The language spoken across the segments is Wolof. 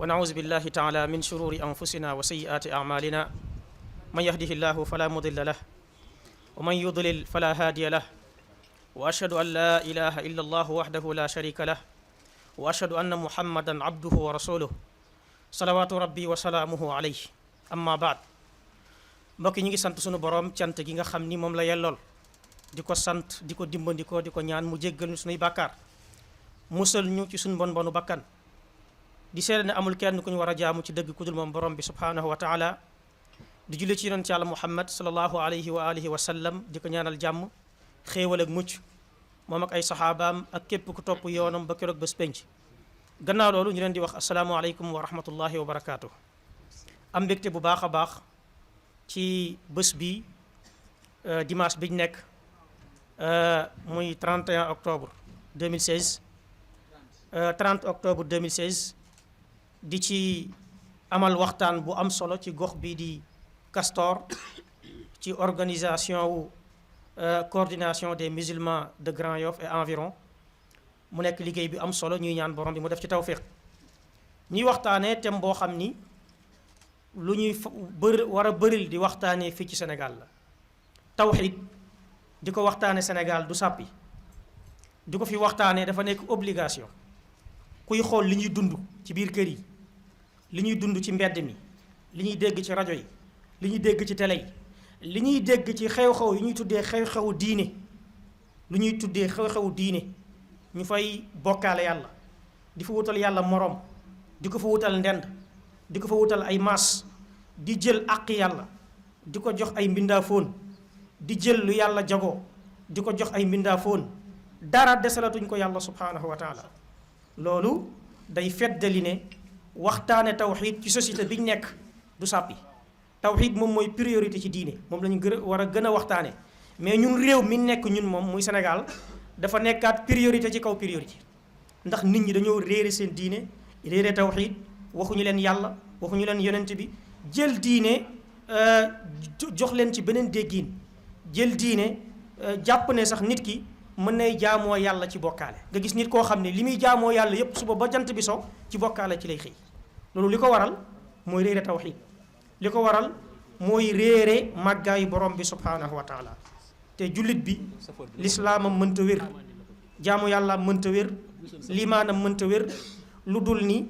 ونعوذ بالله تعالى من شرور أنفسنا وسيئات أعمالنا من يهده الله فلا مضل له ومن يضلل فلا هادي له وأشهد أن لا إله إلا الله وحده لا شريك له وأشهد أن محمدا عبده ورسوله صلوات ربي وسلامه عليه أما بعد mbokk ñi ngi sant sunu borom cant gi nga xam ni moom la yellool di ko sant di ko dimbandikoo di ko ñaan mu jéggal ñu sunuy bàkkaar musal ñu ci sunu bon bonu bakkan di seede ne amul kenn ku ñu war a jaamu ci dëgg ku dul moom borom bi subhanahu wa taala di julli ci yonent yàlla muhammad sallallahu alayhi wa alihi wa sallam di ko ñaanal jàmm xéewal ak mucc moom ak ay saxaabaam ak képp ku topp yoonam ba keroog bés penc gannaaw loolu ñu leen di wax asalaamualeykum wa rahmatullahi wa barakaatu. am mbégte bu baax a baax ci bés bi dimanche biñ nekk muy 31 octobre 2016 30 octobre 2016 di ci amal waxtaan bu am solo ci gox bi di Castor ci organisation wu coordination des musulmans de Grand Yoff et environ mu nekk liggéey bi am solo ñuy ñaan borom bi mu def ci tawfiq ñuy waxtaanee thème boo xam ni lu ñuy war a bëril di waxtaanee fii ci Sénégal la tawxiid di ko waxtaane Sénégal du sàppi di ko fi waxtaanee dafa nekk obligation kuy xool li ñuy dund ci biir kër yi li ñuy dund ci mbedd mi li ñuy dégg ci rajo yi li ñuy dégg ci télé yi li ñuy dégg ci xew-xew yi ñuy tuddee xew-xewu diine lu ñuy tuddee xew-xewu diine ñu fay bokkaale yàlla di fa wutal yàlla moroom di ko fa wutal ndend di ko fa wutal ay maas di jël àq yàlla di ko jox ay mbindaafoon di jël lu yàlla jagoo di ko jox ay mbindaafoon dara desalatuñ ko yàlla subhanahu wa taala loolu day feddali ne waxtaane tawxiid ci société biñ nekk du sàppi tawxiid moom mooy priorité ci diine moom la ñu war a gën a waxtaane mais ñun réew mi nekk ñun moom muy Sénégal dafa nekkaat priorité ci kaw priorité ndax nit ñi dañoo réere seen diine réere tawxiid waxuñu leen yàlla waxuñu leen yonent bi jël diine jox leen ci beneen déggiin jël diine jàpp ne sax nit ki mën nay jaamoo yàlla ci bokkaale nga gis nit koo xam ne li muy jaamoo yàlla yépp suba ba jant bi so ci bokkaale ci lay xëy loolu li ko waral mooy réere tawxiid li ko waral mooy réere màggaayu borom bi subhanahu wa taala te jullit bi lislaamam mënta wér jaamu yàlla mënta wér limaanam mënta wér lu dul ni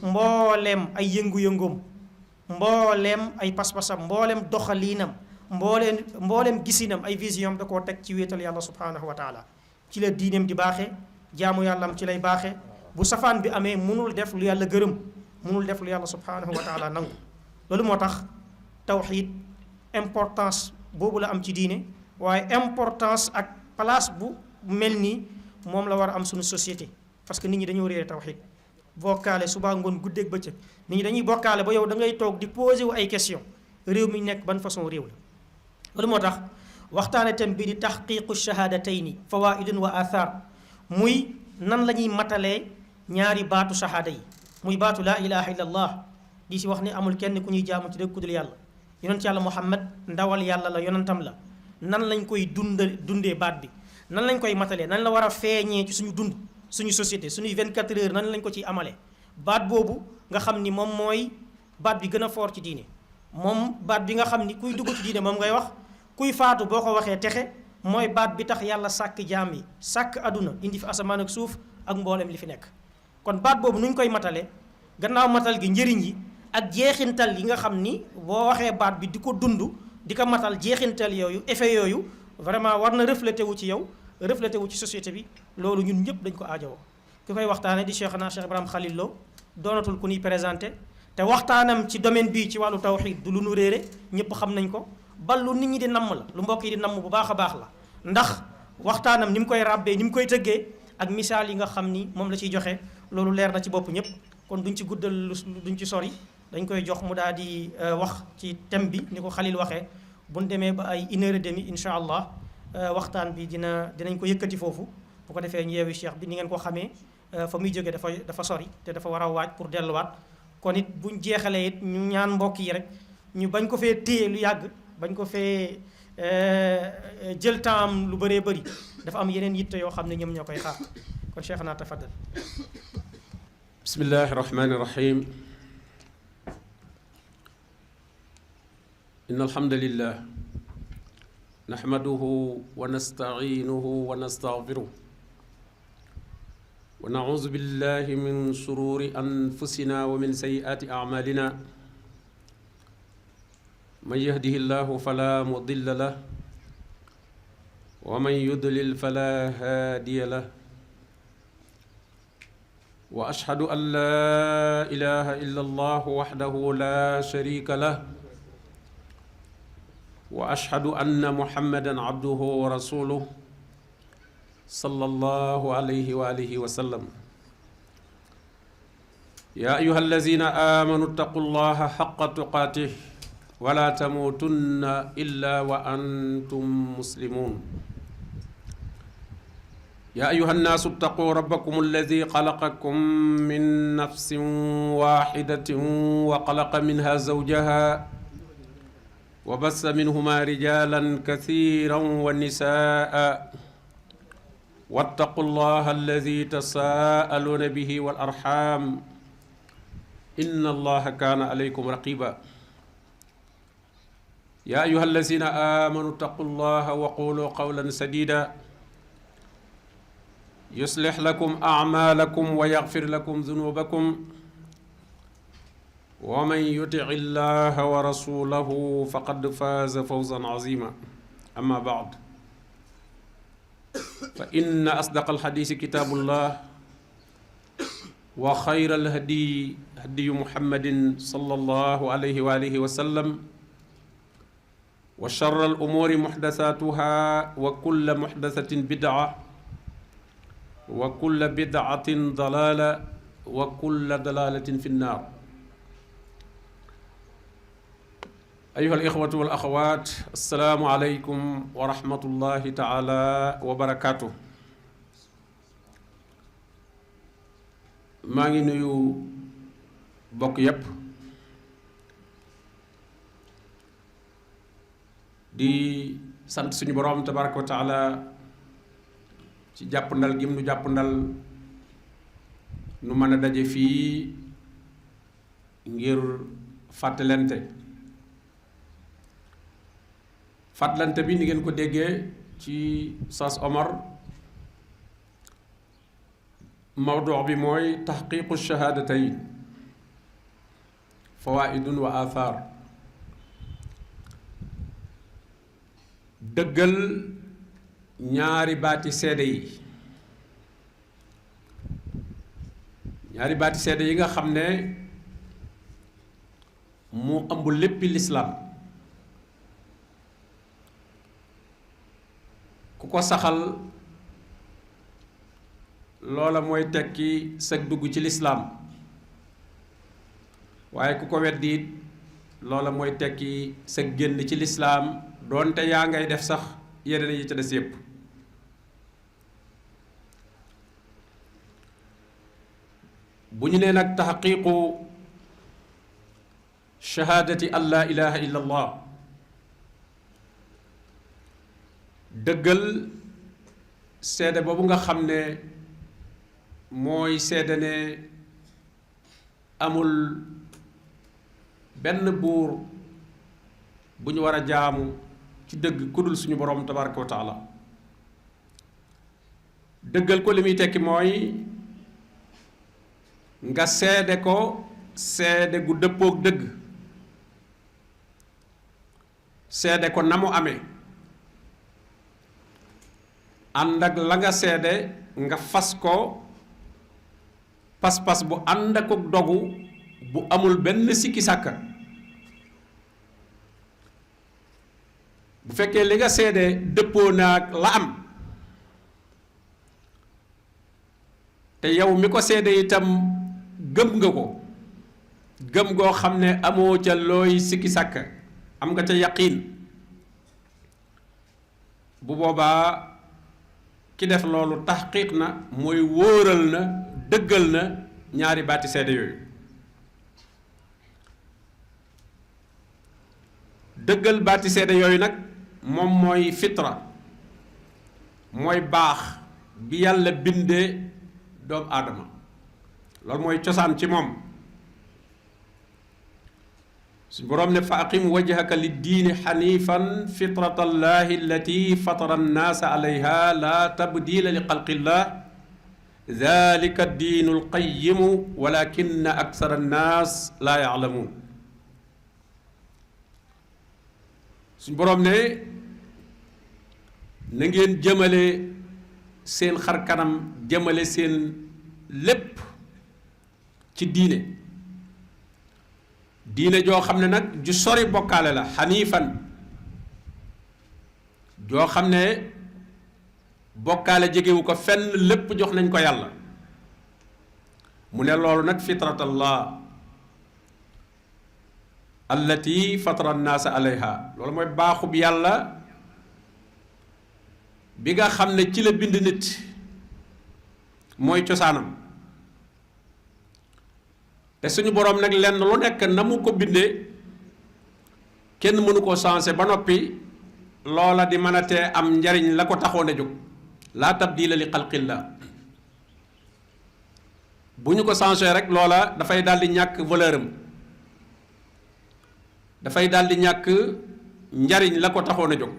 mbooleem ay yëngu-yëngoom mbooleem ay pas-pasam mbooleem doxaliinam mbooleem gisinam ay vision da koo teg ci wéetal yàlla subhanahu wa taala ci la diineem di baaxe jaamu yàllam ci lay baaxe bu safaan bi amee mënul def lu yàlla gërëm mënul def lu yàlla subhanahu wa taala nangu loolu moo tax tawxiid importance boobu la am ci diine waaye importance ak place bu mel nii moom la war a am suñu société parce que nit ñi dañoo réere tawxiid bokkaale suba ngoon guddeeg bëccëg nit ñi dañuy bokkaale ba yow da ngay toog di posé wu ay question réew mi nekk ban façon réew la loolu moo tax waxtaane thème bi di taxqiqu shahadatayni fawaidun wa athar muy nan la ñuy matalee ñaari baatu shahada yi muy baatu laa ilaha illa allah di si wax ne amul kenn ku ñuy jaamu ci dëgg ku dul yàlla yonent yàlla muhammad ndawal yàlla la yonentam la nan lañ koy dundee baat bi nan lañ koy matalee nan la war a feeñee ci suñu dund suñu société suñuy 24 heures nan lañ ko ciy amalee baat boobu nga xam ni moom mooy baat bi gën a fort ci diine moom baat bi nga xam ni kuy dugg ci diine moom ngay wax kuy faatu boo ko waxee texe mooy baat bi tax yàlla sàkk jaam yi sàkk àdduna indi fi asamaan ak suuf ak mboolem li fi nekk kon baat boobu nu ñu koy matale gannaaw matal gi njëriñ yi ak jeexintal yi nga xam ni boo waxee baat bi di ko dund di ko matal jeexintal yooyu effet yooyu vraiment war na reflété wu ci yow reflété wu ci société bi loolu ñun ñëpp dañ ko aajowoo. ki koy waxtaane di Cheikhna Cheikh Ibrahim Khalil Lo doonatul ku ñuy présenté te waxtaanam ci domaine bii ci wàllu tawxiid du lu nu réere ñëpp xam nañ ko bal lu nit ñi di namm la lu mbokk yi di namm bu baax a baax la ndax waxtaanam ni mu koy ràbbee ni mu koy tëggee ak misaal yi nga xam ni moom la ciy joxe loolu leer na ci bopp ñëpp kon duñ ci guddal duñ ci sori dañ koy jox mu daal di wax ci thème bi ni ko Khalil waxee buñ demee ba ay 1h30 incha allah waxtaan bi dinañ ko yëkkati foofu bu ko defee ñu yeewi cheikh bi ni ngeen ko xamee fa muy jógee dafa sori te dafa war a waaj pour delluwaat kon it buñ jeexalee it ñu ñaan mbokk yi rek ñu bañ ko fee téye lu yàgg bañ ko fee jël temps am lu bëree bëri dafa am yeneen yitte yoo xam ne ñoom ñoo koy xaar kon cheikh naa tafaddal. bismillahi rahmani rahim. inna alhamdulillah nahmaduhu wa nasta'inuhu wa nastaghfiruh wa na'udhu billahi min shururi anfusina wa min sayyiati a'malina man yahdihillahu fala mudilla lahu wa man yudlil fala hadiya lahu wa ashhadu an la ilaha illa allah wahdahu la sharika lahu wa ashhadu anna muhammadan abduhu wa rasuluhu sallallahu alayhi wa alihi wa sallam. ya ayyuha allazina amanu ittaqullaha haqqa tuqatih wa la tamutunna illa wa antum muslimun. ya ayyuha nnasu ittaqu rabbakum allazi khalaqakum min nafsin wahidatin wa khalaqa minha zawjaha وبث منهما رجالا كثيرا ونساء واتقوا الله الذي تساءلون به والأرحام إن الله كان عليكم رقيبا. يا أيها الذين آمنوا اتقوا الله وقولوا قولا سديدا يصلح لكم أعمالكم ويغفر لكم ذنوبكم ومن يطع الله ورسوله فقد فاز فوزا عظيما. أما بعد فإن أصدق الحديث كتاب الله وخير الهدي هدي محمد صلى الله عليه وآله وسلم وشر الأمور محدثاتها وكل محدثة بدعة وكل بدعة ضلالة وكل ضلالة في النار. أيها الإخوة والأخوات السلام عليكم ورحمة الله تعالى وبركاته. maa ngi nuyu bokk yépp di sant suñu boroom tabaraka wa taala ci jàppandal gim nu jàppandal nu mën a daje fii ngir fàttalante bi ni ngeen ko déggee ci Oustaz Omar mawdu bi mooy taxqiqu shahaadatayn fawaidun wa athar. dëggal ñaari baati seede yi nga xam ne mu ëmb léppi lislaam ku ko saxal loola mooy tekki sag dugg ci lislaam waaye ku ko weddi it loola mooy tekki sag génn ci lislaam doonte yaa ngay def sax yeneen yi ca des yépp. bu ñu nee nag taxqiiqu shahaadati an laa ilaha illa allah dëggal seede boobu nga xam ne mooy seede ne amul benn buur bu ñu war a jaamu ci dëgg ku dul suñu boroom tabaraka wa taala. dëggal ko li muy tekki mooy nga seede ko seede gu dëppook dëgg seede ko na mu amee ànd ak la nga seede nga fas ko pas-pas bu ànd ak dogu bu amul benn sikki sàkka bu fekkee li nga seede dëppoo naag la am te yow mi ko seede itam gëm nga ko gëm goo xam ne amoo ca looy sikki sàkka am nga ca yaqiin bu boobaa ki def loolu taxqiq na mooy wóoral na dëggal na ñaari baati seede yooyu dëggal baati seede yooyu nag moom mooy fitra mooy baax bi yàlla bindee doomu aadama loolu mooy cosaan ci moom su boroom ne fa aqim wajhaka liddiini xanifan fitrata allahi allati fatara annaasa alayha la tabdila li xalqillah dalika addiinu alqayimu walakinna aksara annaas laa yaclamuun suñ boroom ne na ngeen jëmale seen xar kanam jëmale seen lépp ci diine diine joo xam ne nag ju sori bokkaale la xaniifan joo xam ne bokkaale jegewu ko fenn lépp jox nañ ko yàlla mu ne loolu nag fitratallah allati fatara annaasa alayha loolu mooy baaxub yàlla bi nga xam ne ci la bind nit mooy cosaanam te suñu boroom nag lenn lu nekk na mu ko bindee kenn mënu koo changer ba noppi loola di mën a tee am njariñ la ko taxoon a jóg laa tabdila li xalqillah bu ñu ko changer rek loola dafay daldi ñàkk valeur am dafay daldi ñàkk njariñ la ko taxoon a jóg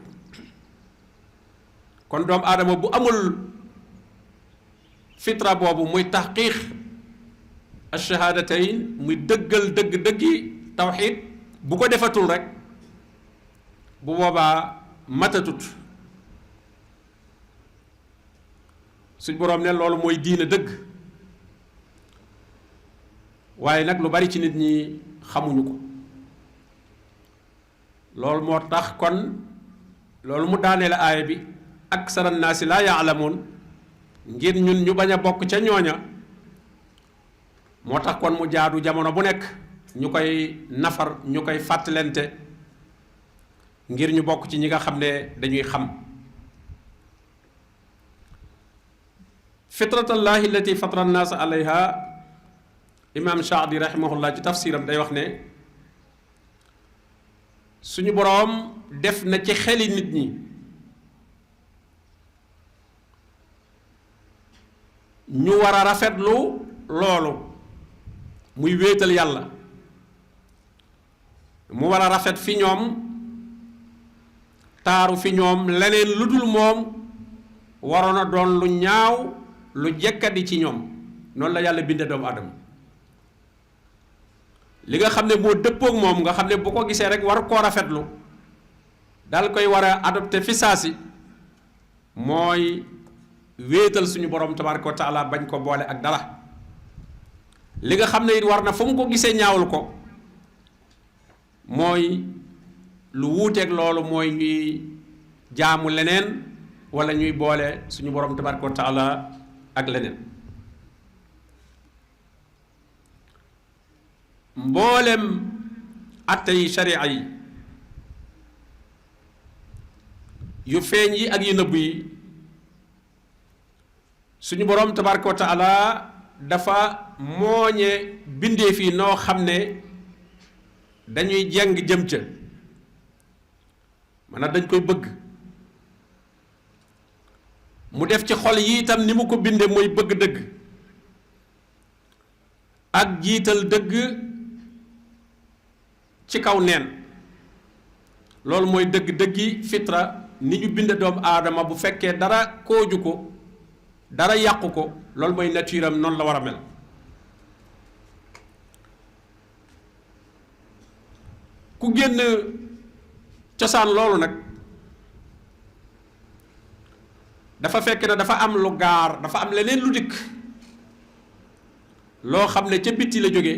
kon doomu aadama bu amul fitra boobu muy taxqiq ash-shahadatayn muy dëggal dëggi tawxiid bu ko defatul rek bu boobaa matatut suñ boroom ne loolu mooy diine dëgg waaye nag lu bari ci nit ñi xamuñu ko loolu moo tax kon loolu mu daaneel aaya bi aksara naasi laa yaalamuun ngir ñun ñu bañ a bokk ca ñooña moo tax kon mu jaadu jamono bu nekk ñu koy nafar ñu koy fàttalente ngir ñu bokk ci ñi nga xam ne dañuy xam fitratallahi allati fatara annaasa alayha imam Shaadi rahimahullah ci tafsiram day wax ne suñu boroom def na ci xeli nit ñi ñu war a rafetlu loolu muy wéetal yàlla mu war a rafet fi ñoom taaru fi ñoom leneen lu dul moom waroon a doon lu ñaaw lu jekkadi ci ñoom noonu la yàlla binde doomu aadama li nga xam ne moo dëppook moom nga xam ne bu ko gisee rek war koo rafetlu dal koy war a adopté fi saasi mooy wéetal suñu borom tabaraka wa taala bañ ko boole ak dara li nga xam ne it war na fu mu ko gisee ñaawul ko mooy lu wuuteeg loolu mooy ñuy jaamu leneen wala ñuy boole suñu borom tabaraka wa taala ak leneen mboolem atte yi sharia yi yu feeñ yi ak yu nëbb yi suñu boroom tabaraka wa taala dafa mooñe bindeef yi noo xam ne dañuy jeng jëm ca maanaam dañ koy bëgg mu def ci xol yi itam ni mu ko binde mooy bëgg dëgg ak jiital dëgg ci kaw neen loolu mooy dëgg-dëggi fitra ni ñu bind doomu aadama bu fekkee dara kooju ko dara yàqu ko loolu mooy nature am noonu la war a mel ku génn cosaan loolu nag dafa fekk ne dafa am lu gaar dafa am leneen lu dikk loo xam ne ca bitti la jóge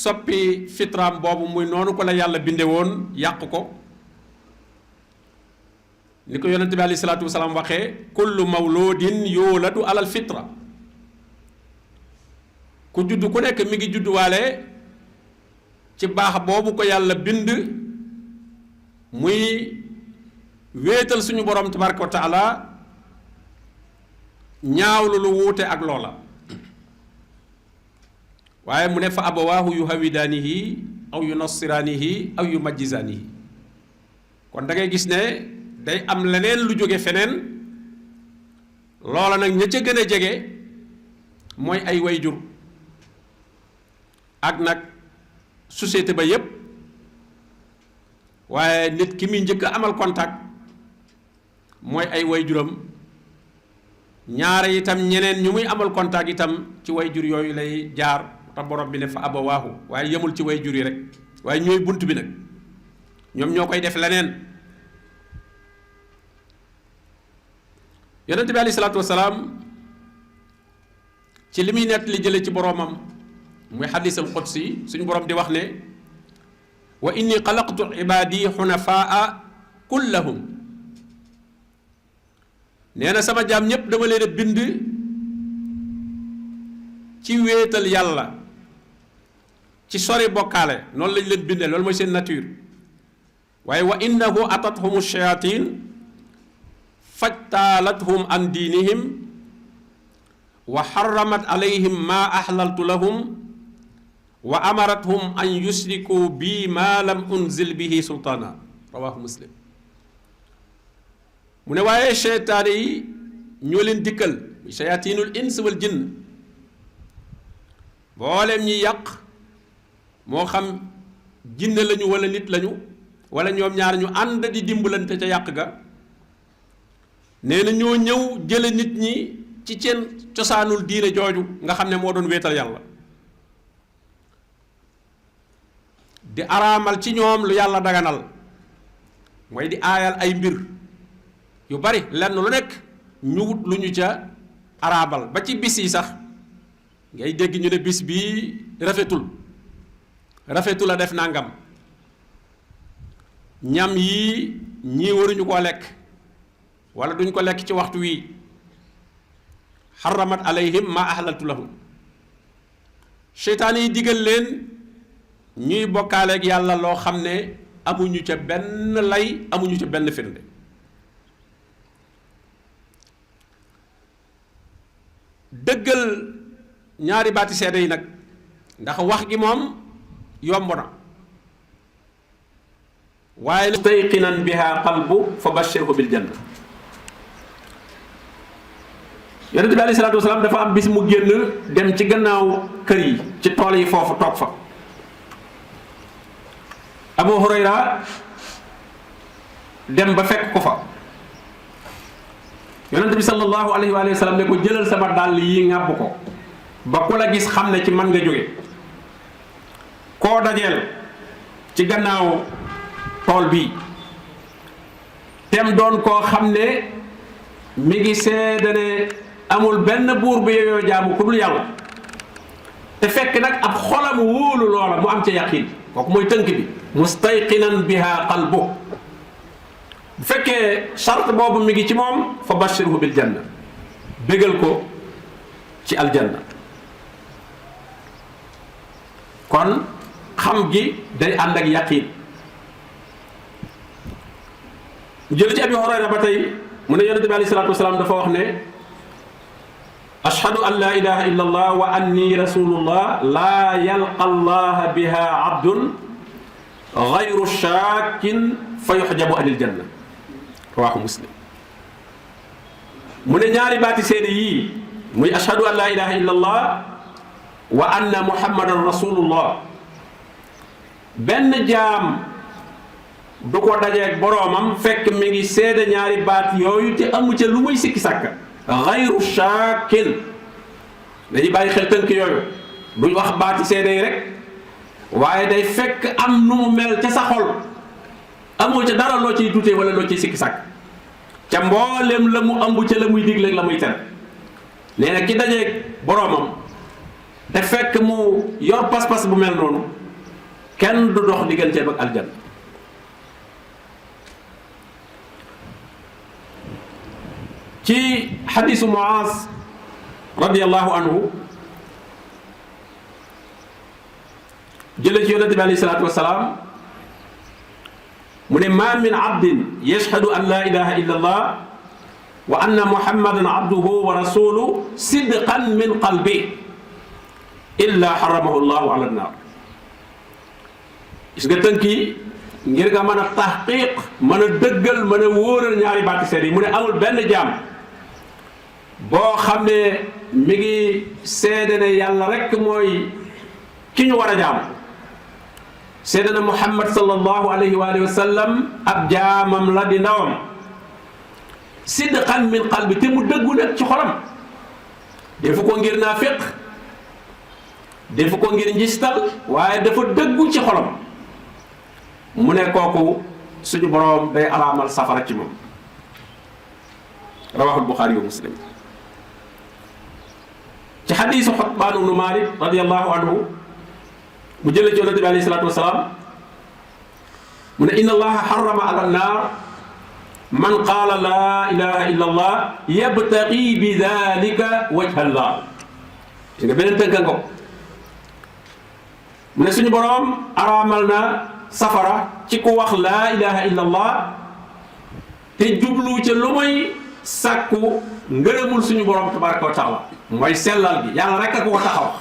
soppi fitraam boobu muy noonu ko la yàlla binde woon yàq ko ni ko yonente bi alayhi salaatu wasalaam waxee kullu mawludin yuladu alal fitra ku judd ku nekk mi ngi judduwaale ci baax boobu ko yàlla bind muy wéetal suñu borom tabaraka wa taala ñaawlu lu wuute ak loola waaye mu ne fa abawaahu yu hawidaanihi aw yu nassiraanihi aw yu majjisaanihi kon da ngay gis ne day am leneen lu jóge feneen loola nag ña ca gën a jege mooy ay wayjur ak nag société ba yépp waaye nit ki muy njëkk a amal contact mooy ay wayjuram ñaare itam ñeneen ñu muy amal contact itam ci wayjur yooyu lay jaar te borom bi ne fa abawaahu waaye yemul ci wayjur yi rek waaye ñooy bunt bi nag ñoom ñoo koy def leneen yonent bi alayhi salaatu wasalaam ci li muy nett li jële ci boromam muy xadis al qudsi suñu borom di wax ne wa inni xalaqtu ibaadi xunafaa kullahum nee na sama jaam ñépp dama leen a bind ci wéetal yàlla ci sori bokkaale noonu lañ leen bindee loolu mooy seen nature waaye wa innahu atathum shayatin fajtaalathum an diinihim wa xaramat alayhim ma axlaltu lahum wa amarathum an yusriku bi ma lam unzil bihi sultaana rawahu muslim mu ne waaye seytaane yi ñoo leen dikkal shayatinul ins wal jinn booleem ñi yàq moo xam jinne lañu wala nit lañu wala ñoom ñaar ñu ànd di dimbalante ca yàq ga nee na ñoo ñëw jële nit ñi ci seen cosaanul diine jooju nga xam ne moo doon wéetal yàlla di araamal ci ñoom lu yàlla daganal mooy di aayal ay mbir yu bari lenn lu nekk ñu wut lu ñu ca araabal ba ci bis yi sax ngay dégg ñu ne bis bii rafetul a def nangam ñam yi ñii waruñu koo lekk wala duñ ko lekk ci waxtu wii xaramat alayhim ma ahlaltu lahum seytaan yi digal leen ñuy bokkaaleeg yàlla loo xam ne amuñu ca benn lay amuñu ca benn firnde dëggal ñaari baati seede yi nag ndax wax gi moom yomb na waaye mustayqinan biha qalbu fa bashirhu bil janna yonent bi alayhi salaatu wasalaam dafa am bis mu génn dem ci gannaaw kër yi ci tool yi foofu toog fa Abu Hurayra dem ba fekk ko fa yonent bi sallallahu alayhi wa sallam ne ko jëlal sama dàll yi ŋàbb ko ba ku la gis xam ne ci man nga jóge koo dajeel ci gannaaw tool bi tem doon koo xam ne mi ngi seede ne amul benn buur bu yeyoo jaamu ku dul yàlla te fekk nag ab xolam wóolu loola mu am ca yaqin kooku mooy tënk bi mustayqinan biha qalbu bu fekkee charte boobu mi ngi ci moom fa bashirhu bil janna bégal ko ci aljanna kon xam gi day ànd ak yaqin jël ci Abi Hurayra ba tey mu ne yonente bi alayhi salaatu wasalaam dafa wax ne ashhadu an la ilaha illa allah wa anni rasulullah laa yalqa allah biha abdun gayru shaakin fa yuxjabu anil janna rawahu muslim mu ne ñaari baati seede yii muy ashhadu an la ilaha illa allah wa anna muhammadan rasulullah benn jaam du ko dajeeg boroomam fekk mi ngi seede ñaari baat yooyu te amu ca lu muy sikki sàkka xayru shaakin dañuy bàyyi xel tënk yooyu duñ wax baati seede yi rek waaye day fekk am nu mu mel ca sa xol amoo ca dara loo ciy dutee wala loo ciy sikki sàkk ca mboolem la mu ëmb ca la muy digle la muy tere nee na ki dajeeg boroomam te fekk mu yor pas-pas bu mel noonu kenn du dox digganteem ak aljan ci xadisu Muaz radiyallahu anhu jële ci yonente bi alayhi salaatu wasalaam mu ne ma min abdin yashhadu an la ilaha illa allah wa anna muhammadan abduhu wa rasuluhu sidqan min qalbi illa haramahu llahu ala nnar gis nga tënk yi ngir nga mën a tahqiq mën a dëggal mën a wóoral ñaari baati seede yi mu ne amul benn jaam boo xam ne mi ngi seede ne yàlla rekk mooy ki ñu war a jaam seede na muhammad sallallahu alayhi wa alihi wa sallam ab jaamam la di ndawam sidqan min qalbi te mu dëggu nag ci xolam defu ko ngir naafiq defu ko ngir njistal waaye dafa dëggu ci xolam mu ne kooku suñu boroom day araamal safara ci moom rawahul buxaari wa muslim ci xadiisu Xutbaan ibnu Maalik radiyallahu anhu mu jëlee ci yonente bi alayhi salaatu wasalaam mu ne inna allaha harrama ala nnaar man qaala laa ilaha illa allah yabtaqi bi dalika wajha allah si nga beneen tënka ngo mu ne suñu boroom araamal na safara ci ku wax laa ilaha illa allah te jublu ca lu may sàkku ngërëmul suñu boroom tabaraka wa taala mooy sellal gi yàlla rek a ko tax a wax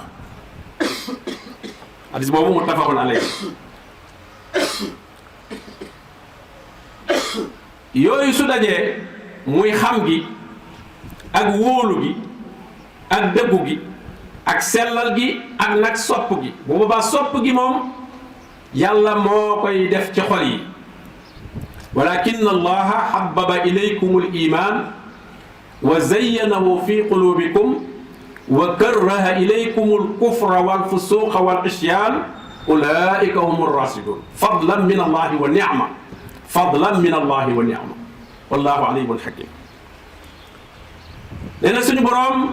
hadis boobu muttafaqun alayhi yooyu su dajee muy xam gi ak wóolu gi ak dëggu gi ak sellal gi ak nag sopp gi bu boobaa sopp gi moom yàlla moo koy def ci xol yi walakin allaha habbaba ilaykum al iman wa zayyanahu fi qulubikum wa karraha ilaykum al kufra wal fusuqa wal isyan ulaika hum ar-rasidun fadlan min allahi wa ni'ma fadlan min allahi wa ni'ma wallahu alimun hakim nee na suñu boroom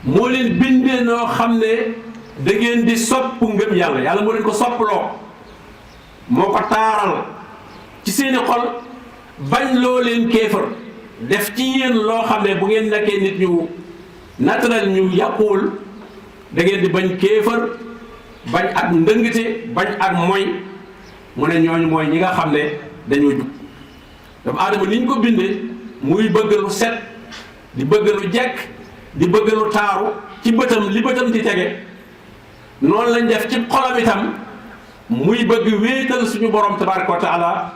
moo leen bindee noo xam ne da ngeen di sopp ngëm yàlla yàlla moo leen ko sopploo moo ko taaral ci seeni xol bañ loo leen kéefër def ci yéen loo xam ne bu ngeen nekkee nit ñu naturel ñu yàquwul da ngeen di bañ kéefër bañ ak ndëngte bañ ak moy mu ne ñooñu mooy ñi nga xam ne dañoo jub doomu aadama ni ñu ko bindee muy bëgg lu set di bëgg lu jekk di bëgg lu taaru ci bëtam li bëtam di tege noonu lañ def ci xolam itam muy bëgg wéetal suñu borom tabaraka wa taala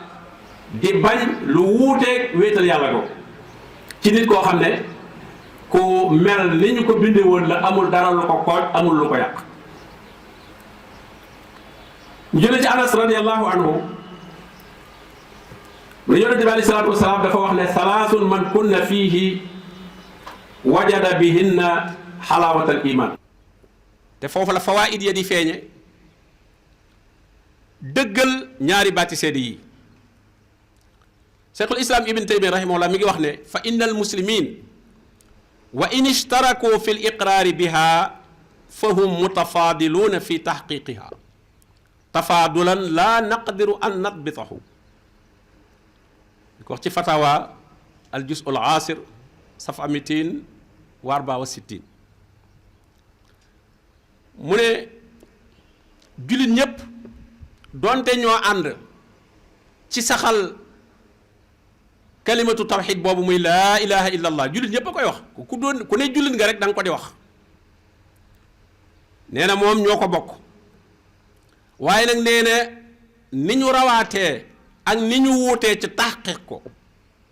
di bañ lu wuuteeg wéetal yàlla ko ci nit koo xam ne ku mel ni ñu ko bindee woon la amul dara lu ko kooj amul lu ko yàq ñu jëlee ci anas radiallahu anhu mu ne yonente bi alayhi salaatu wasalaam dafa wax ne salaasun man kunna fiihi wajada bihinna xalaawatal iman te foofu la fawaid ya di feeñe dëggal ñaari baati seede yi cheikhul islam ibn taymiya rahimahullah mi ngi wax ne fa inna al muslimin wa in ishtaraku fi l iqraari biha fa hum mutafaadiluuna fi taxqiqiha tafaadulan la naqdiru an nadbitahu di ko wax ci fatawa al juz al asir safa 264 mu ne jullit ñépp doonte ñoo ànd ci saxal kalimatu tawxid boobu muy laa ilaha illa allah jullit ñépp a koy wax ku ne jullit nga rek da nga ko di wax nee na moom ñoo ko bokk waaye nag nee na ni ñu rawaatee ak ni ñu wuutee ci taxqiq ko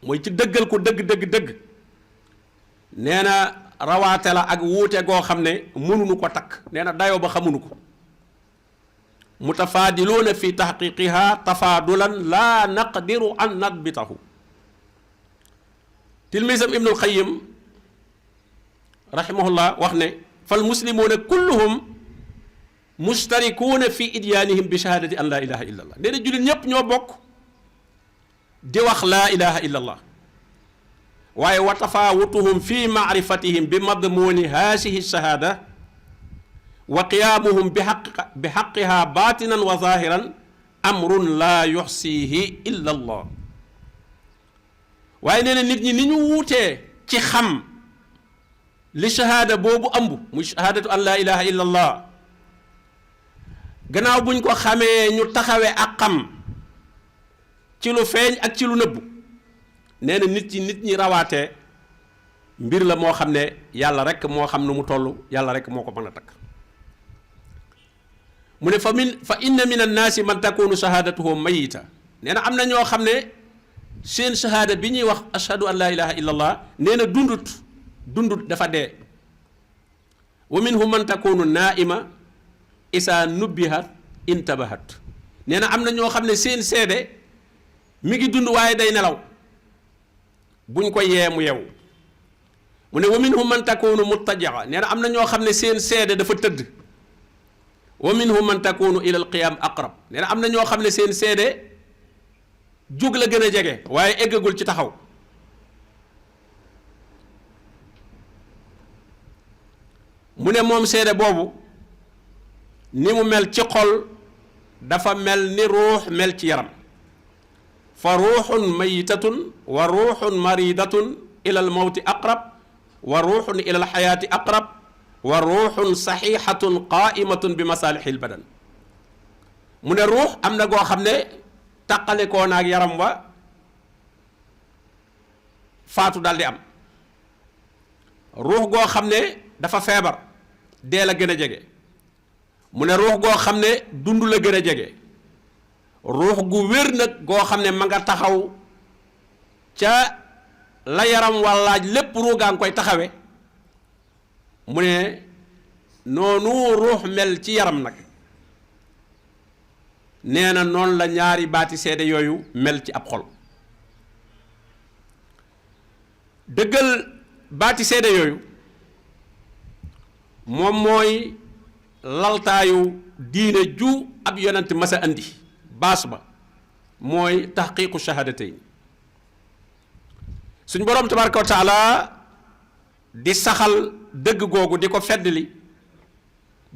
mooy ci dëggal ko dëgg nee na rawaate la ak wuute goo xam ne mënuñu ko takk nee na dayoo ba xamuñu ko mutafaadiluuna fi taxqiqiha tafaadulan laa naqdiru an nadbitahu tilmisam ibnul qayyim rahimahullah wax ne fal muslimuuna kulluhum mustarikuuna fi idyaanihim bi shahadati an laa ilaha illa allah nee na jullit ñépp ñoo bokk di wax laa ilaha illa allah waaye wa tafaawutuhum fi maarifatihim bi madmuuni haasihi shahaada wa qiyaamuhum bi xaqiha baatinan wa zaahiran amrun laa yuxsiihi illa allah waaye nee na nit ñi ni ñu wuutee ci xam li shahaada boobu ëmb muy shahaadatu an laa ilaha illa allah gannaaw buñ ko xamee ñu taxawee ak xam ci lu feeñ ak ci lu nëbbu nee na nit ñi rawaatee mbir la moo xam ne yàlla rek moo xam nu mu toll yàlla rek moo ko mën a takk mu ne fa inna min annaasi man takunu shahaadatuhu mayita nee na am na ñoo xam ne seen shahaada bi ñuy wax ashhadu an laa ilaha illa allah nee na dundut dafa dee wa minhum man takunu naaima isaa nubbihat intabahat nee na am na ñoo xam ne seen seede mi ngi dund waaye day nelaw buñ ko yee mu yew mu ne wa minhum man takunu muttajaxa nee na am na ñoo xam ne seen seede dafa tëdd wa minhum man takunu ila al qiyam aqrab nee na am na ñoo xam ne seen seede jóg la gën a jege waaye eggagul ci taxaw mu ne moom seede boobu ni mu mel ci xol dafa mel ni ruux mel ci yaram fa ruuxun mayitatun wa ruuxun maridatun ila al mawti aqrab wa ruuxun ila al xayaati aqrab wa ruuxun saxiixatun qaaimatun bi masaalixi l badan mu ne ruux am na goo xam ne taqalikoo naag yaram wa faatu daldi am ruux goo xam ne dafa feebar dee la gën a jege mu ne ruux goo xam ne dund la gën a jege ruux gu wér nag goo xam ne ma nga taxaw ca la yaram wallaaj lépp ruugaa ngi koy taxawe mu ne noonu ruux mel ci yaram nag nee na noonu la ñaari baati seede yooyu mel ci ab xol dëggal baati seede yooyu moom mooy laltaayu diine ju ab yonent masa andi baas ba mooy taxqiiqu shahaadatayn suñ boroom tabaraka wa taala di saxal dëgg googu di ko feddli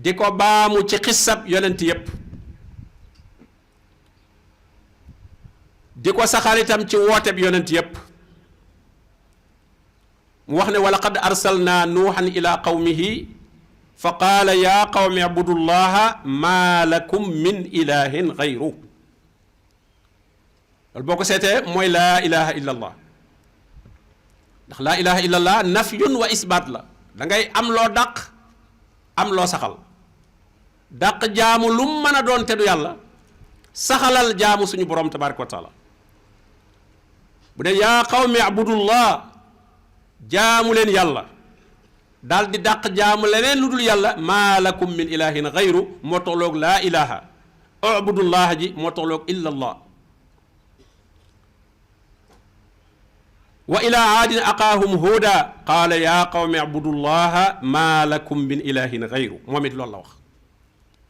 di ko baamu ci xissab yonent yépp di ko saxal itam ci wooteb yonent yépp mu wax ne wa laqad arsalna nuuhan ila qawmihi fa qaala yaa qawmi abudu llaha maa lakum min ilahin gayru loolu boo ko seetee mooy laa ilaha illa allah ndax laa ilaha illa allah nafyun wa isbaat la da ngay am loo dàq am loo saxal dàq jaamu lu mu mën a doon te du yàlla saxalal jaamu suñu borom tabaraka wa taala bu dee yaa qawmi abudullah jaamu leen yàlla daal di dàq jaamu leneen lu dul yàlla maa lakum min ilahin gayru moo tolloog laa ilaha ubudullah ji moo tolloog illa allah wa ila aadin aqaahum huuda qaala yaa qawmi abudullaha maa lakum min ilahin gayru moom it loolu la wax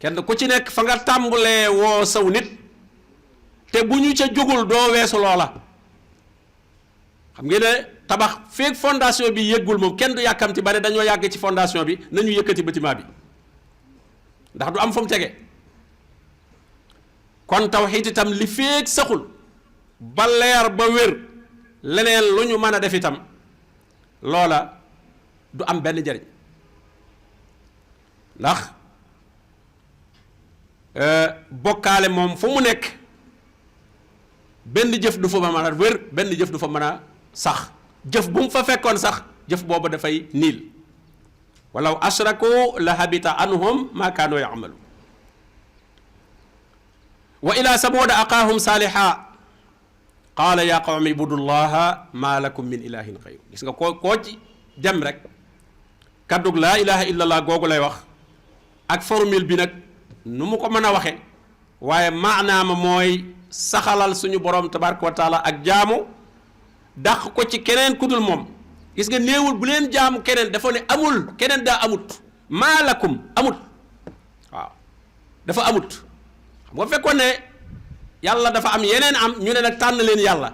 kenn ku ci nekk fa nga tàmbulee woo saw nit te bu ñu ca jógul doo weesu loola xam ngeen ne tabax feek fondation bi yëggul moom kenn du yàkkamti ba ne dañoo yàgg ci fondation bi nañu yëkkati bâtiment bi ndax du am fu mu tege kon tawxiid itam li feek saxul ba leer ba wér leneen lu ñu mën a def itam loola du am benn njariñ ndax bokkaale moom fu mu nekk benn jëf du fa mën a wér benn jëf du fa mën a sax jëf bu mu fa fekkoon sax jëf boobu dafay niil walaw ashraku la habita anhum ma kaanu yamalu wa ila samuuda aqaahum saaliha qaala yaa qawmi ibudullaha maa lakum min ilahin xayru gis nga koo ci dem rek kaddug laa ilaha illallah googu lay wax ak formule bi nag nu mu ko mën a waxe waaye maanaama mooy saxalal suñu borom tabaraka wa taala ak jaamu dàq ko ci keneen ku dul moom gis nga néewul bu leen jaamu keneen dafa ne amul keneen daa amut maa lakum amut waaw dafa amut xam nga fekkoon ne yàlla dafa am yeneen am ñu ne nag tànn leen yàlla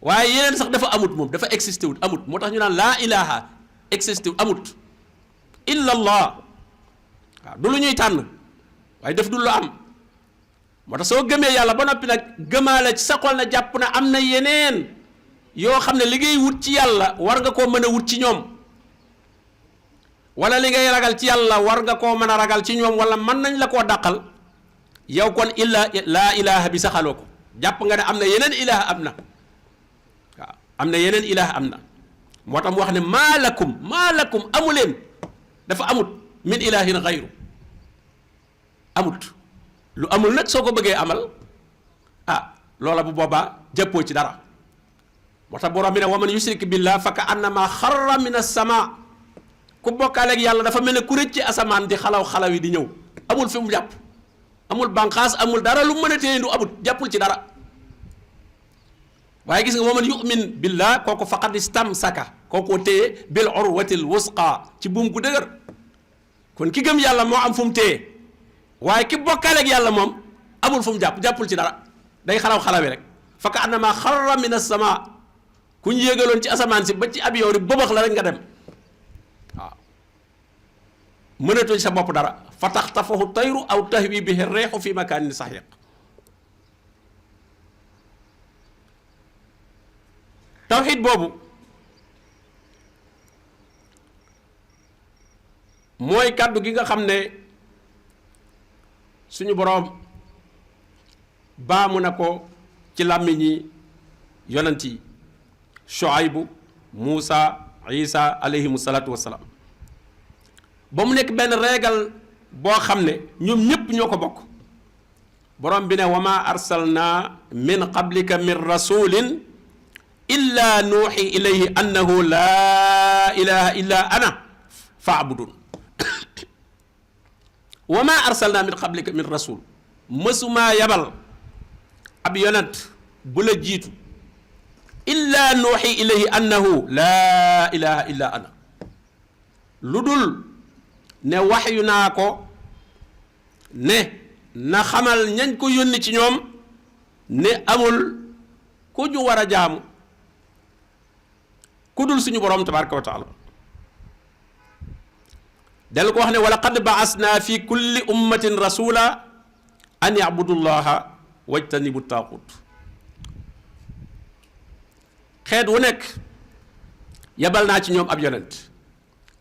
waaye yeneen sax dafa amut moom dafa existé wut amut moo tax ñu naan laa ilaha existé wut amut illa allah waaw du lu ñuy tànn waaye def du lu am moo tax soo gëmee yàlla ba noppi nag gëmaale ci sa xol na jàpp na am na yeneen yoo xam ne li ngay wut ci yàlla war nga koo mën a wut ci ñoom wala li ngay ragal ci yàlla war nga koo mën a ragal ci ñoom wala mën nañ la koo dàqal yow kon laa ilaha bi saxaloo ko jàpp nga ne am na yeneen ilaha am na waaw am na yeneen ilaha am na moo tax mu wax ne maa lakum amu leen dafa amut min ilahin xayru amut lu amul nag soo ko bëggee amal loola bu boobaa jàppoo ci dara moo tax borom bi ne wa man yushrik billah fa ka annama xarra min as-sama ku bokkaale ak yàlla dafa mel ne ku rëcc ci asamaan di xalaw yi di ñëw amul fi mu jàpp amul banqaas amul dara lu mën a téye du amut jàppul ci dara waaye gis nga wa man yu'min billah kooku faqad istamsaka kooku téye bil urwatil wusqa ci buum gu dëgër kon ki gëm yàlla moo am fu mu téye waaye ki bokkaale ak yàlla moom amul fu mu jàppul ci dara day xalawi rek fa ka annama xarra min as-sama ku ñu yéegaloon ci asamaan si ba ci ab yow ri bëbax la rek nga dem waaw mënatuñ sa bopp dara fa taxtafahu tayru aw tahwi bihi reexu fi makaanin saxiiq tawxiid boobu mooy kàddu gi nga xam ne suñu boroom baamu na ko ci làmmiñi yonent yi Shuaybu Muusa Isa alayhimu salaatu wassalaam ba mu nekk benn réegal boo xam ne ñoom ñépp ñoo ko bokk borom bi ne wa ma arsalna min qablika min rasulin illa nuuxi ilayhi annahu laa ilaha illa ana faabudun wa ma arsalna min qablika min rasul mësumaa yabal ab yonent bu la jiitu illa nuuxi ilayhi annahu laa ilaha illa ana lu dul ne waxyu naa ko ne na xamal ñañ ko yónni ci ñoom ne amul ku ñu war a jaamu ku dul suñu borom tabaraka wa taala del ko wax ne wala qad baasna fi kulli ummatin rasula an yabudu llaha wajtanibu taaxut xeet wu nekk yabal naa ci ñoom ab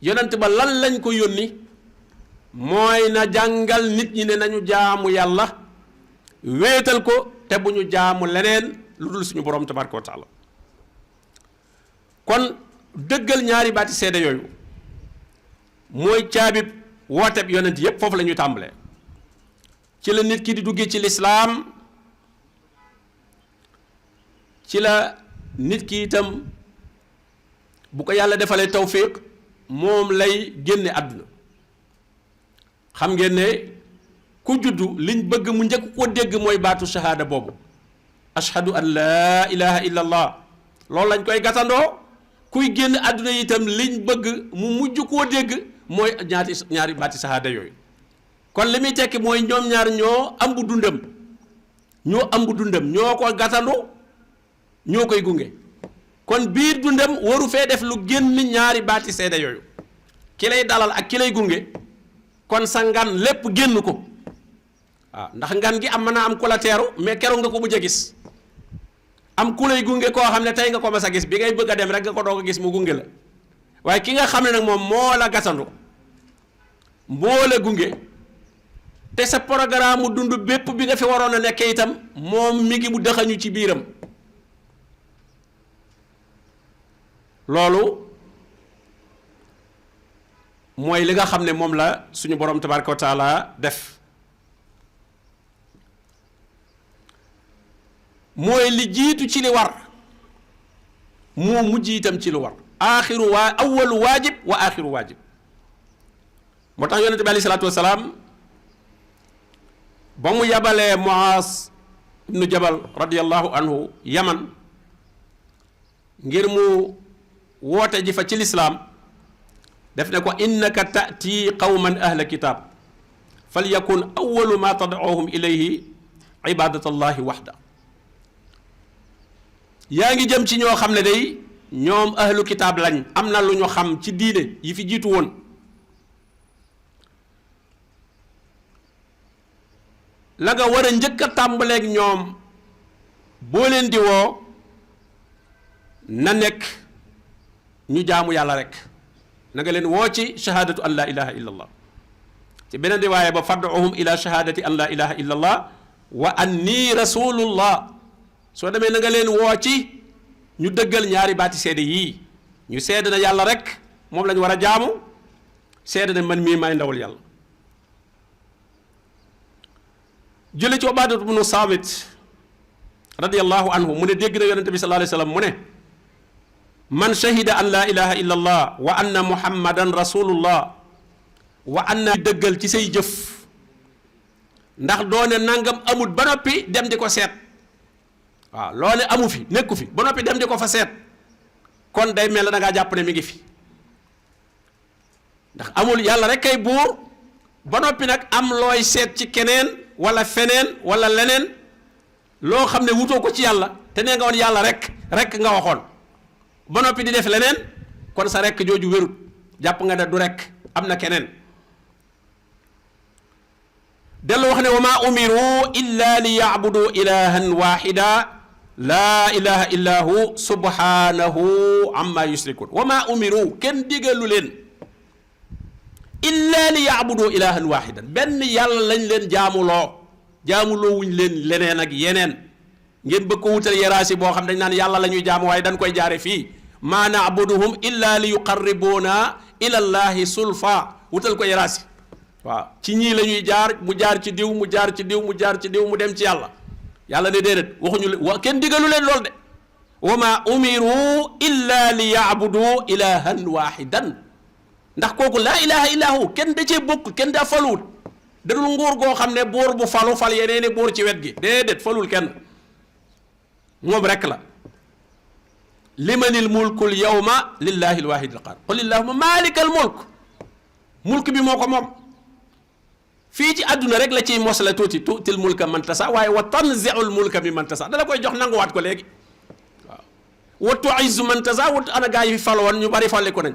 yonent ba lan lañ ko yónni mooy na jàngal nit ñi ne nañu jaamu yàlla wéetal ko te bu ñu jaamu leneen lu dul suñu borom tabaraka wa taala kon dëggal ñaari baati seede yooyu mooy caabib wooteb yonent yépp foofu la ñuy tàmbalee ci la nit ki di duggee ci lislaam ci la nit ki itam bu ko yàlla defalee tawfiq moom lay génne àdduna xam ngeen ne ku juddu liñ bëgg mu njëkk ko dégg mooy baatu shahaada boobu ashhadu an laa ilaha illa allah loolu lañ koy gàttandoo kuy génn àdduna itam liñ bëgg mu mujj koo dégg mooy ñaari baati shahaada yooyu kon li muy tekki mooy ñoom ñaar ñoo ëmb dundam ñoo ko gàttandoo ñoo koy gunge kon biir dundam waru fee def lu génn ñaari baati seede yooyu ki lay dalal ak ki lay gunge kon sa ngan lépp génn ko waaw ndax ngan gi am mën naa am ku la teeru mais keroog nga ko mujj a gis am ku lay gunge koo xam ne tey nga ko mas a gis bi ngay bëgg a dem rek nga ko doog a gis mu gunge la waaye ki nga xam ne nag moom moo la gasandu moo la gunge te sa programme mu dund bépp bi nga fi waroon a nekkee itam moom mi ngi mu dëxañu ci biiram loolu mooy li nga xam ne moom la suñu borom tabaraka wa taala def mooy li jiitu ci li war moo mujj itam ci lu war awwalu waajib wa axiru waajib moo tax yonente bi alayhi salaatu wasalaam ba mu yabalee Muaaz ibnu Jabal radiyallahu anhu Yaman ngir mu woote ji fa ci lislaam def ne ko innaka ta'ti qawman ahla kitab fal yakun awalu ma tad'uhum ilayhi ibadatullahi waxda. yaa ngi jëm ci ñoo xam ne day ñoom ahlu kitaab lañ, am na lu ñu xam ci diine yi fi jiitu woon. la nga war a njëkk a tàmbaleeg ñoom boo leen di woo na nekk ñu jaamu yàlla rek, na nga leen woo ci shahadatu an la ilaha illa allah. ci beneen riwaaya ba fad'uhum ila shahadati an la ilaha illa allah wa anni rasulullah. soo demee na nga leen woo ci ñu dëggal ñaari baati seede yii, ñu seede na yàlla rek moom lañ war a jaamu, seede na man mii may ndawal yàlla. jële ci Ubaadatu bnu Saamit radiyallahu anhu mu ne dégg na yonente bi sallallahu alayhi wa sallam mu ne man shahida an la ilaha illa allah wa anna muhammadan rasulullah wa anna dëggal ci say jëf, ndax doone nangam amut ba noppi dem di ko seet. waaw loo ne amu fi nekku fi ba noppi dem di ko fa seet, kon day mel na da ngaa jàpp ne mi ngi fi. ndax amul yàlla rek kay buur ba noppi nag am looy seet ci keneen wala feneen wala leneen loo xam ne wutoo ko ci yàlla, te nee nga woon yàlla rek nga waxoon ba noppi di def leneen, kon sa rek jooju wérut, jàpp nga ne du rek am na keneen. dellu wax ne wa maa umiru illa li yacbudu ilahan waxida laa ilaha illa hu subhanahu amma yushrikun. wa maa umiru kenn digalu leen illa li yacbudu ilahan waxidan, benn yàlla lañ leen jaamuloo wuñ leen leneen ak yeneen. ngeen bëgg ko wutal yeraasi boo xam dañ naan yàlla la ñuy jaamu waaye dañ koy jaare fii, maa nacbuduhum illa li yuqarribuuna ila llahi sulfa, wutal ko yeraasi. waaw ci ñii la ñuy jaar, mu jaar ci diw, mu jaar ci diw, mu jaar ci diw, mu dem ci yàlla. yàlla ne déedéet waxuñu leen, kenn digalu leen lool de. wa ma umiru illa li yaabudu ilahan waxidan, ndax kooku laa ilaha illa hu kenn da cee bokk, kenn daa faluwut. dadul nguur goo xam ne buur bu falu fal yeneeni buur ci wet gi, déedéet falul kenn, moom rek la. limanil mulkul yawma lillahi alwahid alqahar qul illahumma malikal mulk bi moo ko moom. fii ci àdduna rek la ciy mosla tuuti tuutil mulka man tasa, waaye wa tanzi'ul mulka mi man tasa, dala koy jox nanguwaat ko léegi. waaw wa tu'izzu man tasa, wa ana gaa yi fi faloon ñu bari fale ko nañ,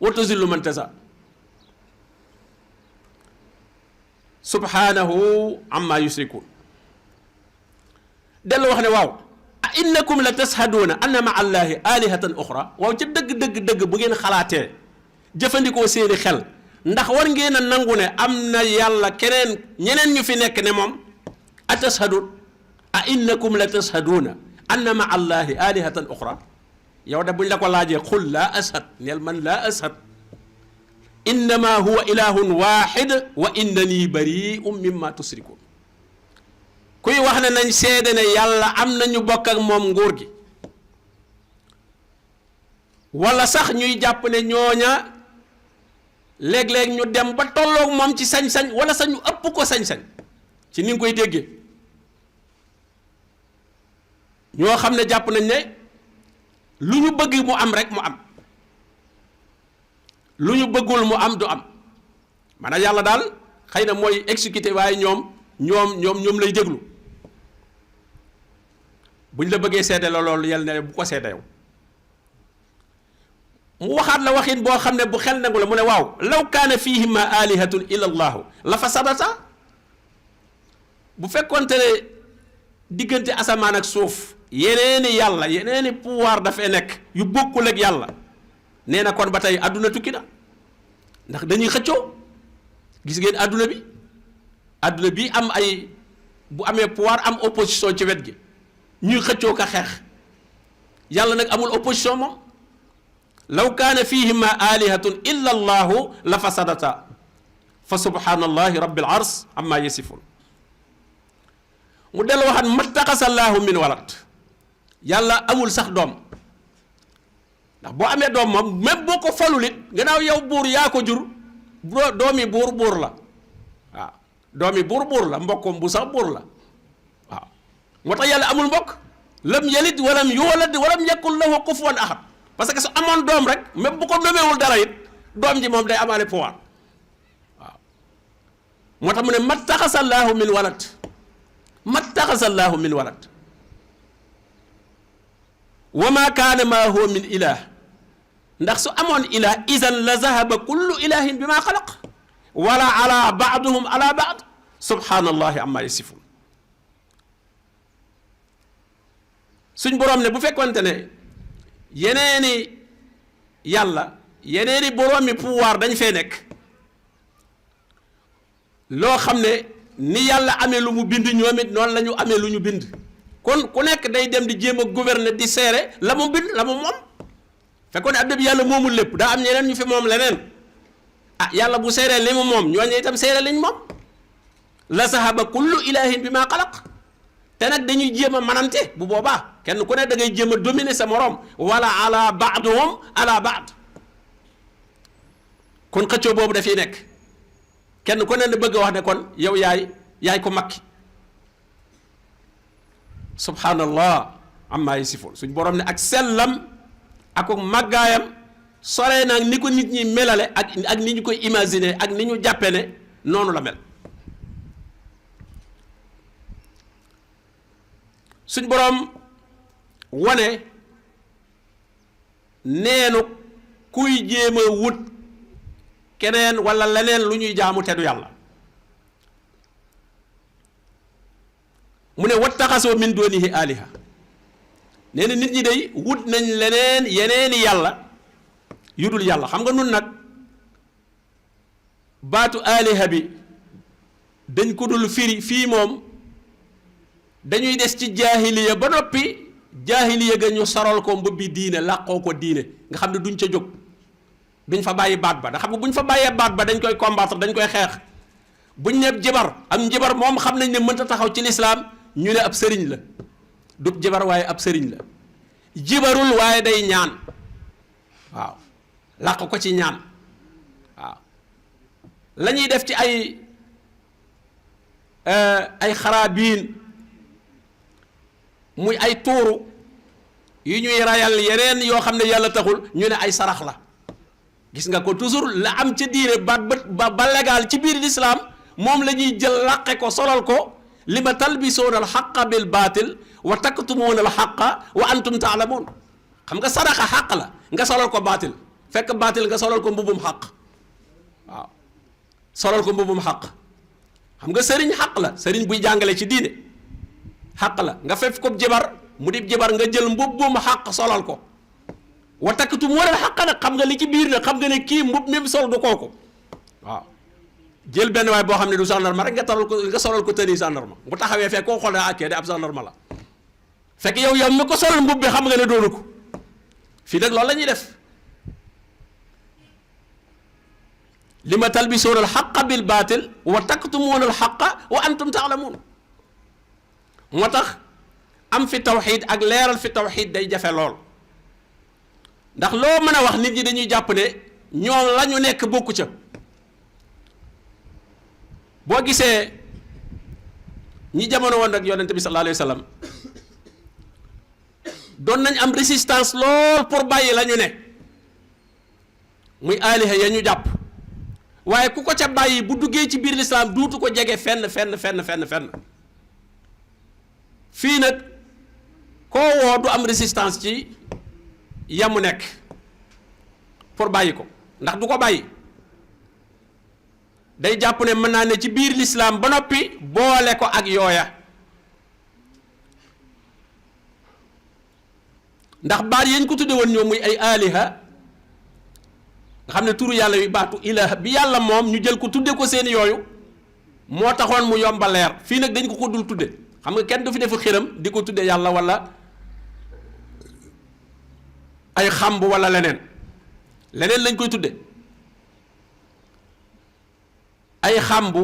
wa tuzillu man tasa. subhanahu amma yushrikun. dellu wax ne waaw a innakum la tashhaduuna anna ma'a allahi alihatan uxra. waaw ca dëgg bu ngeen xalaatee jëfandikoo seeni xel, ndax war ngeen a nangu ne am na yàlla ñeneen ñu fi nekk ne moom. a tashhadun a innakum la tashhaduuna anna ma'a allahi alihatan uxra. yow de buñ la ko laajee qul laa ashhad, neel man laa ashhad, innama huwa ilahun waxid wa innani bari'un mimma tushrikun. kuy wax ne nañ seede ne yàlla am na ñu bokk ak moom nguur gi, wala sax ñuy jàpp ne ñooña léeg-léeg ñu dem ba tolloog moom ci sañ-sañ, wala sax ñu ëpp ko sañ-sañ ci ni nga koy déggee. ñoo xam ne jàpp nañ ne lu ñu bëgg mu am rek mu am, lu ñu bëggul mu am du am. maanaam yàlla daal xëy na mooy exécuté, waaye ñoom lay déglu. buñ la bëggee seede la loolu yàlla ne bu ko seede yow. mu waxaat la waxin boo xam ne bu xel nangu la, mu ne waaw law kaana fihima alihatun illa allahu la fasadata. bu fekkonte ne diggante asamaan ak suuf yeneeni yàlla, yeneeni pouvoir dafay nekk yu bokkul ak yàlla, nee na kon ba tey adduna tukki na. ndax dañuy xëccoo. gis ngeen adduna bi am ay, bu amee pouvoir am opposition ci wet gi, ñuy xëccoo ka xeex. yàlla nag amul opposition moom. law kaana fihima alihatun illa allahu la fasadata fa subhanallahi rabbil ars amma yasifun. mu dellu waxaat mattaxasallaahu min walad, yàlla amul sax doom. ndax boo amee doom moom même boo ko falul it gannaaw yow buur yaa ko jur, doomi buur la. waaw doomi buur la, mbokkom bu sax buur la. waaw moo tax yàlla amul mbokk. lam yalid walam yuulad walam yakun lahu kufuwan ahad. parce que su amoon doom rek même bu ko nomewul dara it doom ji moom day amaale pouvoir. waaw moo tax mu ne mattaxasallaahu min walad mattaxasallaahu min walad wa ma kaana maahu min ilah ndax su amoon ilah idan la zahaba kullu ilahin bi maa xalaq wala ala baaduhum ala baad subhanallahi amma yasifun suñ boroom ne bu fekkonte ne yeneeni yàlla yeneeni boroomi pouvoir dañ fee nekk loo xam ne ni yàlla amee lu mu bind ñoom it noonu la ñu amee lu ñu bind kon ku nekk day dem di jéem a gouverner di seere la mu bind la mu moom fekkoon ne adduna bi yàlla moomul lépp daa am ñeneen ñu fi moom leneen ah yàlla bu seeree li mu moom ñooñu itam seere liñ moom la zahaba kullu ilahin bi maa xalaq te nag dañuy jéem a manante bu boobaa kenn ku ne da ngay jéem a dominer sa morom wala ala baaduhum ala baad kon xëccoo boobu dafiy nekk kenn ku ne na bëgg a wax ne kon yow yaay ko makki subhanallah amma yasifun suñ borom ne ak sellam ak màggaayam sore nag ni ko nit ñi melale ak ni ñu koy imaginer ak ni ñu jàppe ne noonu la mel suñ boroom wane neenu kuy jéem a wut keneen walla leneen lu ñuy jaamu te du yàlla mu ne wattaxasoo min doonihi aliha nee na nit ñi day wut nañ leneen yeneeni yàlla yu dul yàlla xam nga nun nag baatu aliha bi dañ ko dul firi fii moom dañuy des ci jaahiliya ba noppi jaahiliya ga ñu sarol ko mbubbi diine làqoo ko diine nga xam ne duñ ca jóg duñ fa bàyyi baat ba da xam nga buñ fa bàyyee baat ba dañ koy combattre dañ koy xeex buñ ne jibar am njibar moom xam nañ ne mënta taxaw ci lislaam ñu ne ab sëriñ la du jibar waaye ab sëriñ la jibarul waaye day ñaan waaw làq ko ci ñaan waaw la ñuy def ci ay xaraabiin muy ay tuuru yu ñuy rayal yeneen yoo xam ne yàlla taxul ñu ne ay sarax la gis nga ko toujours la am ca diine ba légal ci biir lislaam moom la ñuy jël làqe ko solal ko li ma talbisoona al xaqa bil baatil wa taktumuuna al xaqa wa antum taalamuun xam nga sadaqa xaq la nga solal ko baatil fekk baatil nga solal ko mbubum xaq waaw solal ko mbubum xaq xam nga sëriñ xaq la sëriñ buy jàngale ci diine xaq la nga fekk ko jibar mu di jibar nga jël mbubum xaq solal ko wa taktumuuna al xaq nag xam nga li ci biir nag xam nga ne kii mbub mi sol du kooku waaw jël benn waay boo xam ne du gendarme rek nga solal ko tëni gendarme bu taxawee fekk koo xool ne ak de ab gendarme la fekk yow mi ko solal mbub bi xam nga ne doonu ko fii nag loolu la ñuy def li ma talbisuuna al xaqa bil baatil wa taktumuuna al xaqa wa antum taalamuun moo tax am fi tawxiid ak leeral fi tawxiid day jafe lool ndax loo mën a wax nit ñi dañuy jàpp ne ñoom la ñu nekk bokku ca boo gisee ñi jamono woon ak yonente bi sallallahu alayhi wa sallam doon nañ am résistance lool pour bàyyi la ñu ne muy aaliha ya ñu jàpp waaye ku ko ca bàyyi bu duggee ci biir lislaam duutu ko jege fenn fii nag koo woo du am résistance ci yamu nekk pour bàyyi ko ndax du ko bàyyi day jàpp ne mën naa ne ci biir lislaam ba noppi boole ko ak yooya ndax baat yañ ko tudde woon ñoom muy ay aliha nga xam ne turu yàlla yu baatu ilaha bi yàlla moom ñu jël ko tudde ko seen yooyu moo taxoon mu yomba leer fii nag dañ ko dul tudde xam nga kenn du fi defu xiram di ko tudde yàlla wala ay xamb wala leneen lañ koy tudde ay xambu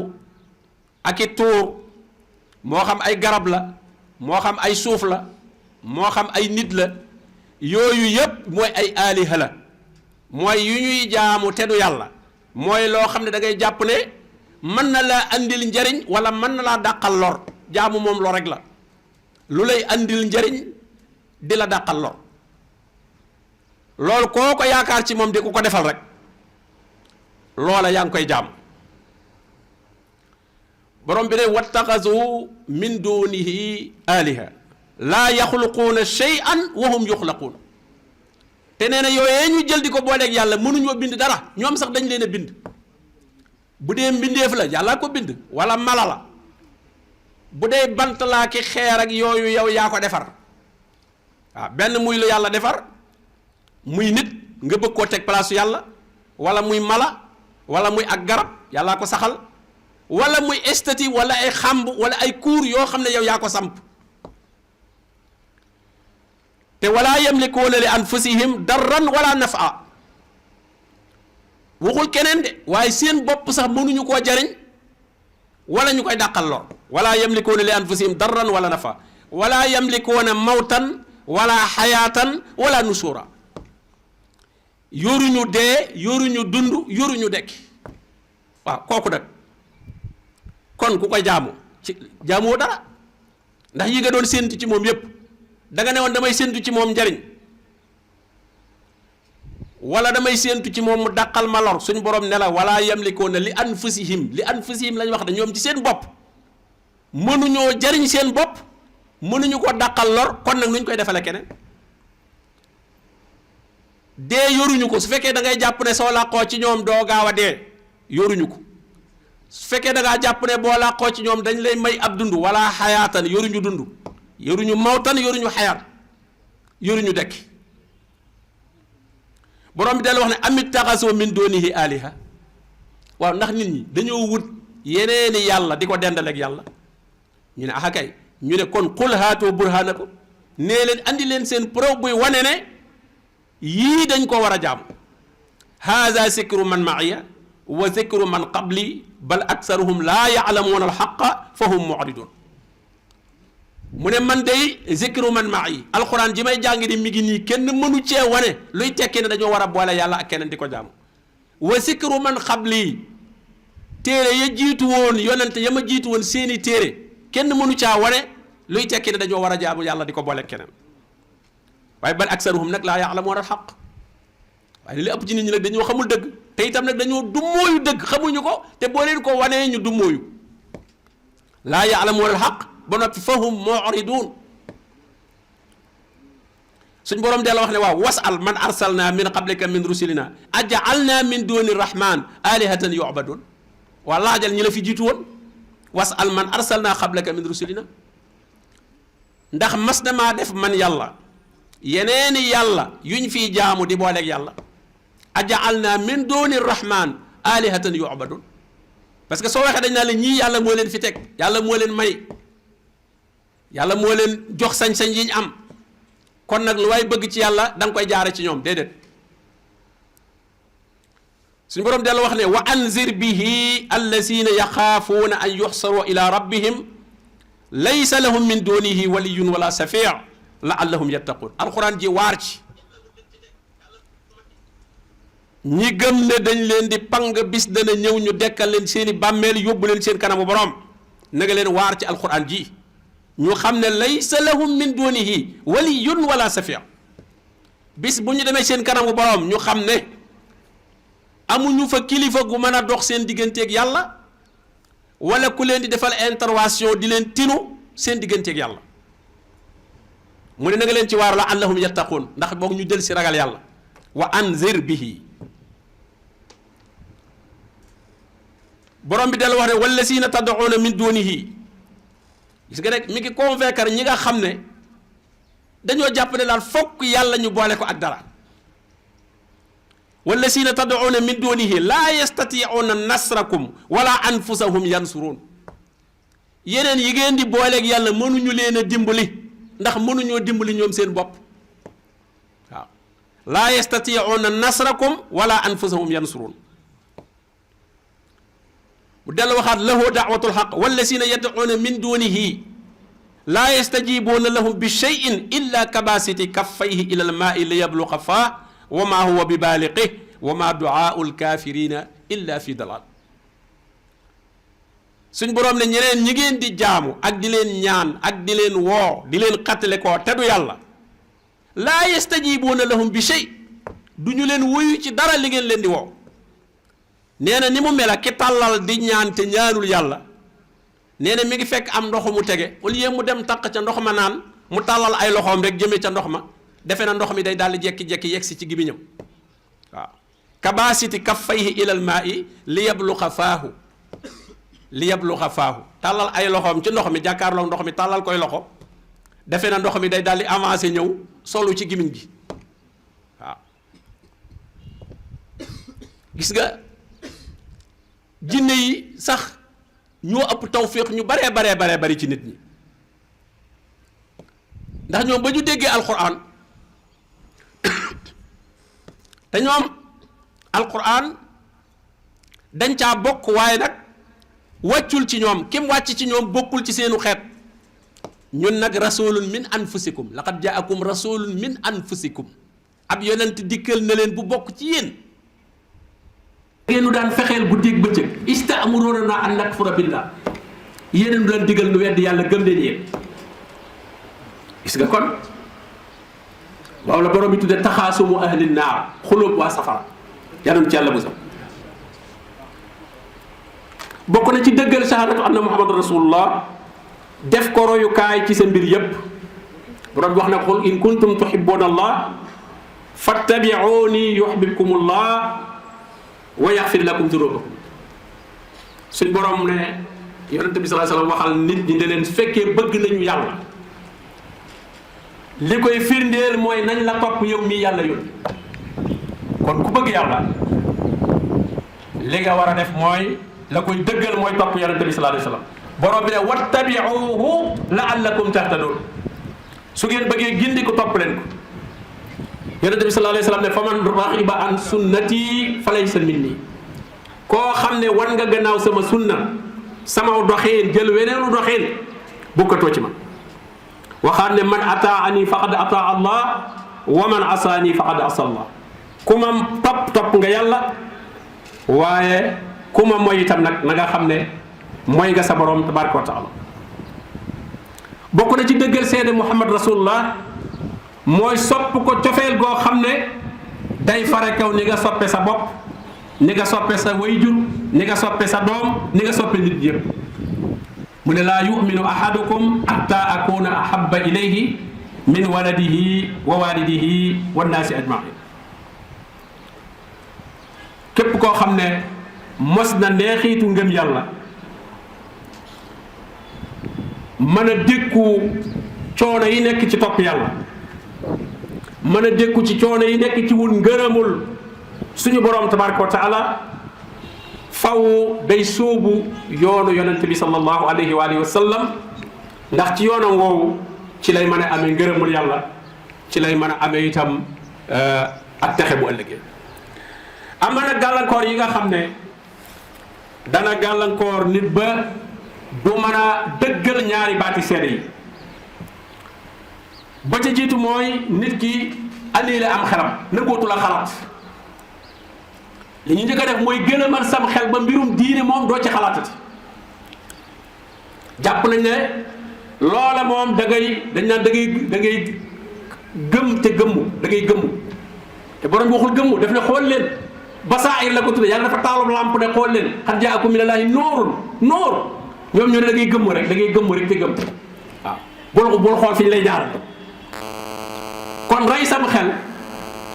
ak i tuur moo xam ay garab la moo xam ay suuf la moo xam ay nit la yooyu yépp mooy ay aaliha la mooy yu ñuy jaamu te du yàlla mooy loo xam ne da ngay jàpp ne mën na laa andil njariñ wala mën na laa dàqal lor jaamu moom lor rek la lu lay andil njariñ di la dàqal lor loolu koo ko yaakaar ci moom di ko defal rek loola yaa ngi koy jaam borom bi ne wattaxazu min dunihi aliha laa yaxluquuna shay'an wa hum yuxlaquun te nee na yooyee ñu jël di ko booleeg yàlla mënuñoo bind dara ñoom sax dañ leen a bind bu dee mbindeef la yàllaa ko bind wala mala la bu dee bant laa ki xeer ak yooyu yow yaa ko defar waaw benn muy lu yàlla defar muy nit nga bëgg koo teg place yàlla wala muy mala wala muy ak garab yàllaa ko saxal wala muy estati wala ay xàmb wala ay kuur yoo xam ne yow yaa ko samp te wala yamlikuuna li anfusihim darran wala nafa waxul keneen de waaye seen bopp sax mënuñu koo jariñ wala ñu koy dàqal lor wala yamlikuuna li anfusihim darran wala nafa wala yamlikuuna mawtan wala xayaatan wala nusura yoruñu dee yoruñu dund yoruñu dekki waaw kooku nag kon ku koy jaamu ci jaamoo dara ndax yi nga doon séentu ci moom yépp da nga ne woon damay séentu ci moom njariñ wala damay séentu ci moom mu dàqal ma lor suñu borom ne la wala yamlikuuna li anfusihim lañ wax de ñoom ci seen bopp mënuñoo jariñ seen bopp mënuñu ko dàqal lor kon nag nuñ koy defale keneen dee yoruñu ko su fekkee da ngay jàpp ne soo làqoo ci ñoom doo gaaw a dee yoruñu ko su fekkee da ngaa jàpp ne boo làqoo ci ñoom dañ lay may ab dund wala xayaatan yoruñu dund yoruñu mawtan yoruñu xayaat yoruñu dekk borom bi dal wax ne amit taxasoo min doonihi aliha waaw ndax nit ñi dañoo wut yeneeni yàlla di ko dendaleeg yàlla ñu ne axa kay ñu ne kon qul haatu burhanakum nee leen andi leen seen preuve buy wane ne yii dañ ko war a jaamu haza zikru man ma'iya wa zikru man qabli bal aksaruhum laa ya'lamuuna alxaqa fa hum mu'ridun mu ne man day zikru man ma'i alxuraan ji may jàng di mi ngi nii kenn mënu cee wane luy tekki ne dañoo war a boole yàlla ak keneen di ko jaamu wa zikru man qabli téere ya jiitu woon yonente ya ma jiitu woon seeni téere kenn mënu caa wane luy tekki ne dañoo war a jaamu yàlla di ko boole keneen waaye bal aksaruhum nag laa ya'lamuuna al-haqq waaye li ëpp ci nit ñi nag dañoo xamul dëgg te itam nag dañoo dummóoyu dëgg xamuñu ko te boo leen ko wanee ñu dummóoyu laa ya'lamuuna al-haqq ba noppi fa hum mu'riduun suñ boroom delloo wax ne waaw was'al man arsalna min qablika min rusulina aja'alna min duni rahman alihatan yu'badun waa laajal ñi la fi jiitu woon was'al man arsalna qablaka min rusulina ndax mas na maa def man yàlla yeneeni yàlla yuñ fiy jaamu di booleeg yàlla aja'alna min duni rahman alihatan yu'badun parce que soo waxee dañ naa la ñii yàlla moo leen fi teg yàlla moo leen may yàlla moo leen jox sañ-sañ yi ñu am kon nag lu waay bëgg ci yàlla da nga koy jaare ci ñoom déedéet suñu boroom delloo wax ne wa anzir bihi allazina yaxaafuuna an yuxsaru ila rabbihim laysa lahum min dunihi waliyun wala safi' la'allahum yattaqun alxuraan ji waar ci ñi gëm ne dañ leen di pang bis dana ñëw ñu dekkal leen seeni bàmmeel yóbbu leen seen kanamu boroom na nga leen waar ci alxuraan ji ñu xam ne laysa lahum min dunihi waliyun wala safi' bis bu ñu demee seen kanamu boroom ñu xam ne amuñu fa kilifa gu mën a dox seen digganteeg yàlla wala ku leen di defal intervention di leen tinu seen digganteeg yàlla mu ne na nga leen ci waar la allahum yattaqun ndax boog ñu jël si ragal yàlla wa anzir bihi borom bi del wax ne wallazina tad'una min dunihi gis nga rek mi ngi convaincre ñi nga xam ne dañoo jàpp ne daal fokk yàlla ñu boole ko ak dara wallazina tad'una min dunihi laa yastati'una nasrakum wala anfusahum yansurun yeneen yi ngeen di booleeg yàlla mënuñu leen a dimbali ndax mënuñoo dimbali ñoom seen bopp waaw laa yastati'una nasrakum wala anfusahum yansurun bu dellu waxaat lahu da'watul haqq wallazina yad'una min dunihi laa yastajibuuna lahum bi shay'in illa kabasiti kaffayhi ila al-maa'i liyabluqa faah wa ma huwa bi baaliqihi wa ma du'aa'u al-kaafiriina illa fi dalaal suñ boroom ne ñeneen ñi ngeen di jaamu ak di leen ñaan ak di leen woo di leen xattale koo te du yàlla laa yastajibuuna lahum bi shay du ñu leen wuyu ci dara li ngeen leen di woo nee na ni mu mel ki tàllal di ñaan te ñaanul yàlla nee na mi ngi fekk am ndox mu tege au lieu mu dem taq ca ndox ma naan mu tàllal ay loxoom rek jëmee ca ndox ma defe na ndox mi day daal di jekki-jekki yegsi ci gémmiñam waaw kabaasiti kaffayhi ilal maa'i li yabluxa faahu tàllal ay loxoom ci ndox mi jàkkaarloo ndox mi tàllal koy loxo defe na ndox mi day daal di avancé ñëw solu ci gémmiñ gi waaw gis nga jinne yi sax ñoo ëpp tawfiq ñu baree bari ci nit ñi ndax ñoom ba ñu déggee alquran te ñoom alquran dañ caa bokk waaye nag wàccul ci ñoom kim wàcc ci ñoom bokkul ci seenu xeet ñun nag rasulun min anfusikum laqad jaakum rasulun min anfusikum ab yonent dikkal na leen bu bokk ci yéen ngeen daan fexeel guddeeg bëccëg ista'muruna an nakfura billah yéen daan digal nu weddi yàlla gëm leen yéen gis nga kon waaw la borom bi tudde taxaasumu ahli naar xulóob waa safara yàlla ci yàlla musal bokk na ci dëggal shahadatu anna muhammad rasulullah def ko royukaay ci sa mbir yépp borom bi wax na qul in kuntum tuhibbuna allah fattabi'uni yuhibbukumullah wa yaghfir lakum dhunubakum suñ borom ne yonente bi sallallahu alayhi wasallam waxal nit ñi ne leen su fekkee bëgg nañu yàlla li koy firndeel mooy nañ la topp yow mii yàlla yónni kon ku bëgg yàlla li nga war a def mooy la koy dëggal mooy topp yonente bi sallallahu alayhi wasallam borom bi ne wattabi'uhu la'allakum tahtadun su ngeen bëggee gindi ko topp leen ko yonente bi sallallahu alayhi wasallam ne faman raxiba an sunnati falaysa minni koo xam ne wan nga gannaaw sama sunna sama doxeen jël weneenu doxeen bokkatoo ci man waxaat ne man ataani faqad ataa allah wa man asaani faqad asa allah ku ma topp nga yàlla waaye ku ma mooy itam nag na nga xam ne mooy nga sa borom tabaraka wa taala bokk na ci dëggal seede muhammad rasulullah mooy sopp ko cofeel goo xam ne day fare kaw ni nga soppe sa bopp ni nga soppe sa wayjur ni nga soppe sa doom ni nga soppe nit yëpp mu ne laa yuminu ahadukum hatta akuna ahabba ilayhi min waladihi wa walidihi wannaasi ajmain képp koo xam ne mos na neexiitu ngëm yàlla mën a dékku coono yi nekk ci topp yàlla mën a dékku ci coono yi nekk ci wut ngërëmul suñu borom tabaraka wa taala faw day sóobu yoonu yonent bi sallallahu alayhi wa alihi wa sallam ndax ci yoonam woowu ci lay mën a amee ngërëmul yàlla ci lay mën a amee itam ak texe bu ëllëgee am na gàllankoor yi nga xam ne dana gàllankoor nit ba du mën a dëggal ñaari baati seede yi ba ca jiitu mooy nit ki annulé am xelam nëggootu la xalaat li ñu njëkk a def mooy gën a mën sam xel ba mbirum diine moom doo ci xalaatati jàpp nañ ne loola moom dañ naan da ngay gëm te gëmmu da ngay gëmmu te borom waxul gëmmu daf ne xool leen basaa'ir la ko tudde yàlla dafa taalum lamp ne xool leen qad jaa'akum minallaahi nuurun nuur ñoom ñu ne da ngay gëmmu rek da ngay gëmmu rek te gëm waaw bul xool fi ñu lay jaar kon rey sam xel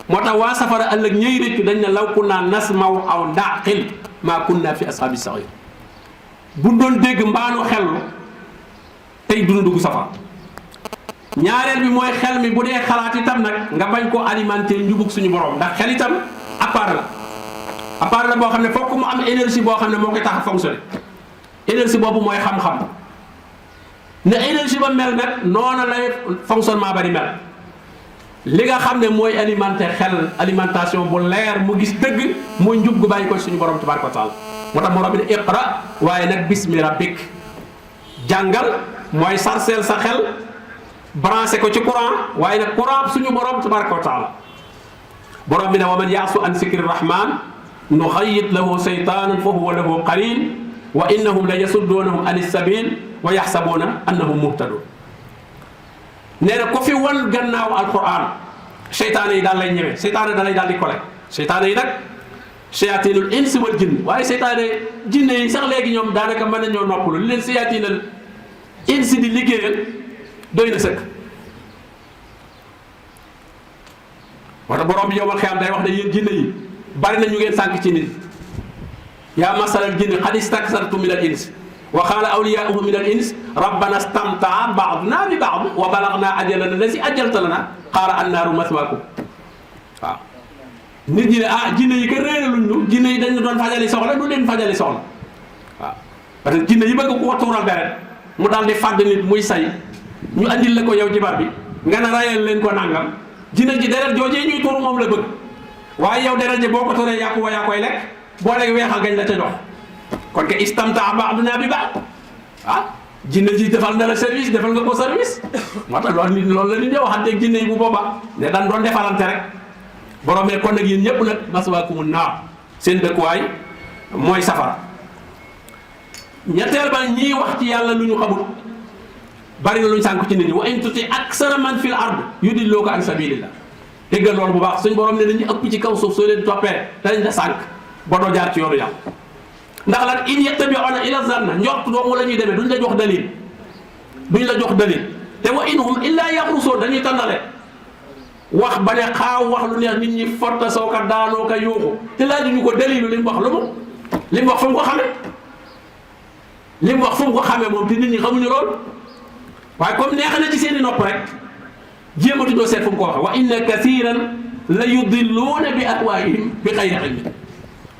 moo tax waa safara ëllëg ñëy rëccu dañ ne law kunna nasma'u aw na'qil maa kunna fi ashaabi sa'ir bu doon dégg mbaanu xel tey dund dugg safara ñaareel bi mooy xel mi bu dee xalaat itam nag nga bañ koo alimenter njubug suñu borom ndax xel itam appareil la boo xam ne fokk mu am énergie boo xam ne moo koy tax a fonctionner énergie boobu mooy xam-xam ne énergie ba mel nag noona lay fonctionnement ba di mel li nga xam ne mooy alimenter xel alimentation bu leer mu gis dëgg mooy njub gu bàyyi ko suñu borom tabaraka wa taala moo tax borom bi ne iqra waaye nag bismi rabbik jàngal mooy sarceel sa xel branché ko ci courant waaye nag courant suñu borom tabaraka wa taala borom bi ne wa man yaasu an zikri rahman nuxayyid lahu shaytanan fa huwa lahu qarin wa innahum la yasuddunahum an sabil wa yaxsabuna annahum muhtadun nee na ko fi wan gannaaw alquran seytaane yi daal lay ñëwee seytaane da lay daal di kole seytaane yi nag shayatinul insi wal jinn waaye seytaane jinne yi sax léegi ñoom daanaka mën nañoo noppalu li leen shayatinal insi di liggéeyal doy na sëkk. wata borom bi yowmal xiyaam day wax ne yéen jinne yi bari na ñu ngeen sànq ci nit yaa masalal jinni qad istaksartum min al ins wa qaala awliyaa'uhum min al ins rabbana stamta'a ba'duna bi ba'd wa balagna ajalana allazi ajjalta lana qaala annaaru maswaakum waaw nit ñi ne jinne yi kat réeraluñ ñu jinne yi dañu doon fajali soxla du leen fajali soxla waaw parce que jinne yi bëgg ko tuural deret mu daal di fàdd nit muy say ñu andil la ko yow jibar bi nga ne rayal leen ko nangam jinne ji deret joojee ñuy tuuru moom la bëgg waaye yow deret ji boo ko turee yaa koy lekk boo léegi weexal gañ la ca jox kon ke istamtaa ba'duna bi ba'd jinne ji defal na la service defal nga ko service moo tax loolu la nit ñi waxanteeg jinne yi bu boobaa ne dan doon defalante rek borom ne kon nag yéen ñëpp nag maswaakumun naar seen dëkkuwaay mooy safara. ñetteel ba ñii wax ci yàlla lu ñu xamul bari na lu ñu sànku ci nit ñi wa in tuti aksara man fil ard yudilluka an sabilillah déggal loolu bu baax suñ borom ne nañu ëpp ci kaw suuf soo leen toppee dañ la sànk ba doo jaar ci yoonu yàlla ndax lan in yattabi'una illa zanna njort doomu la ñuy demee duñ la jox dalil te wa in hum illa yaxrusoon dañuy tàndale wax ba ne xaaw wax lu neex nit ñi forta soo ka daanoo ka yuuxu te laajuñu ko dalilu li mu wax lu mu li mu wax fu mu ko xamee li mu wax fu mu ko xamee moom te nit ñi xamuñu lool waaye comme neex na ci seen i nopp rek jéematu doo seet fu mu ko waxee wa inna kathiran la yudilluuna bi ahwaa'ihim bi xayri ilmin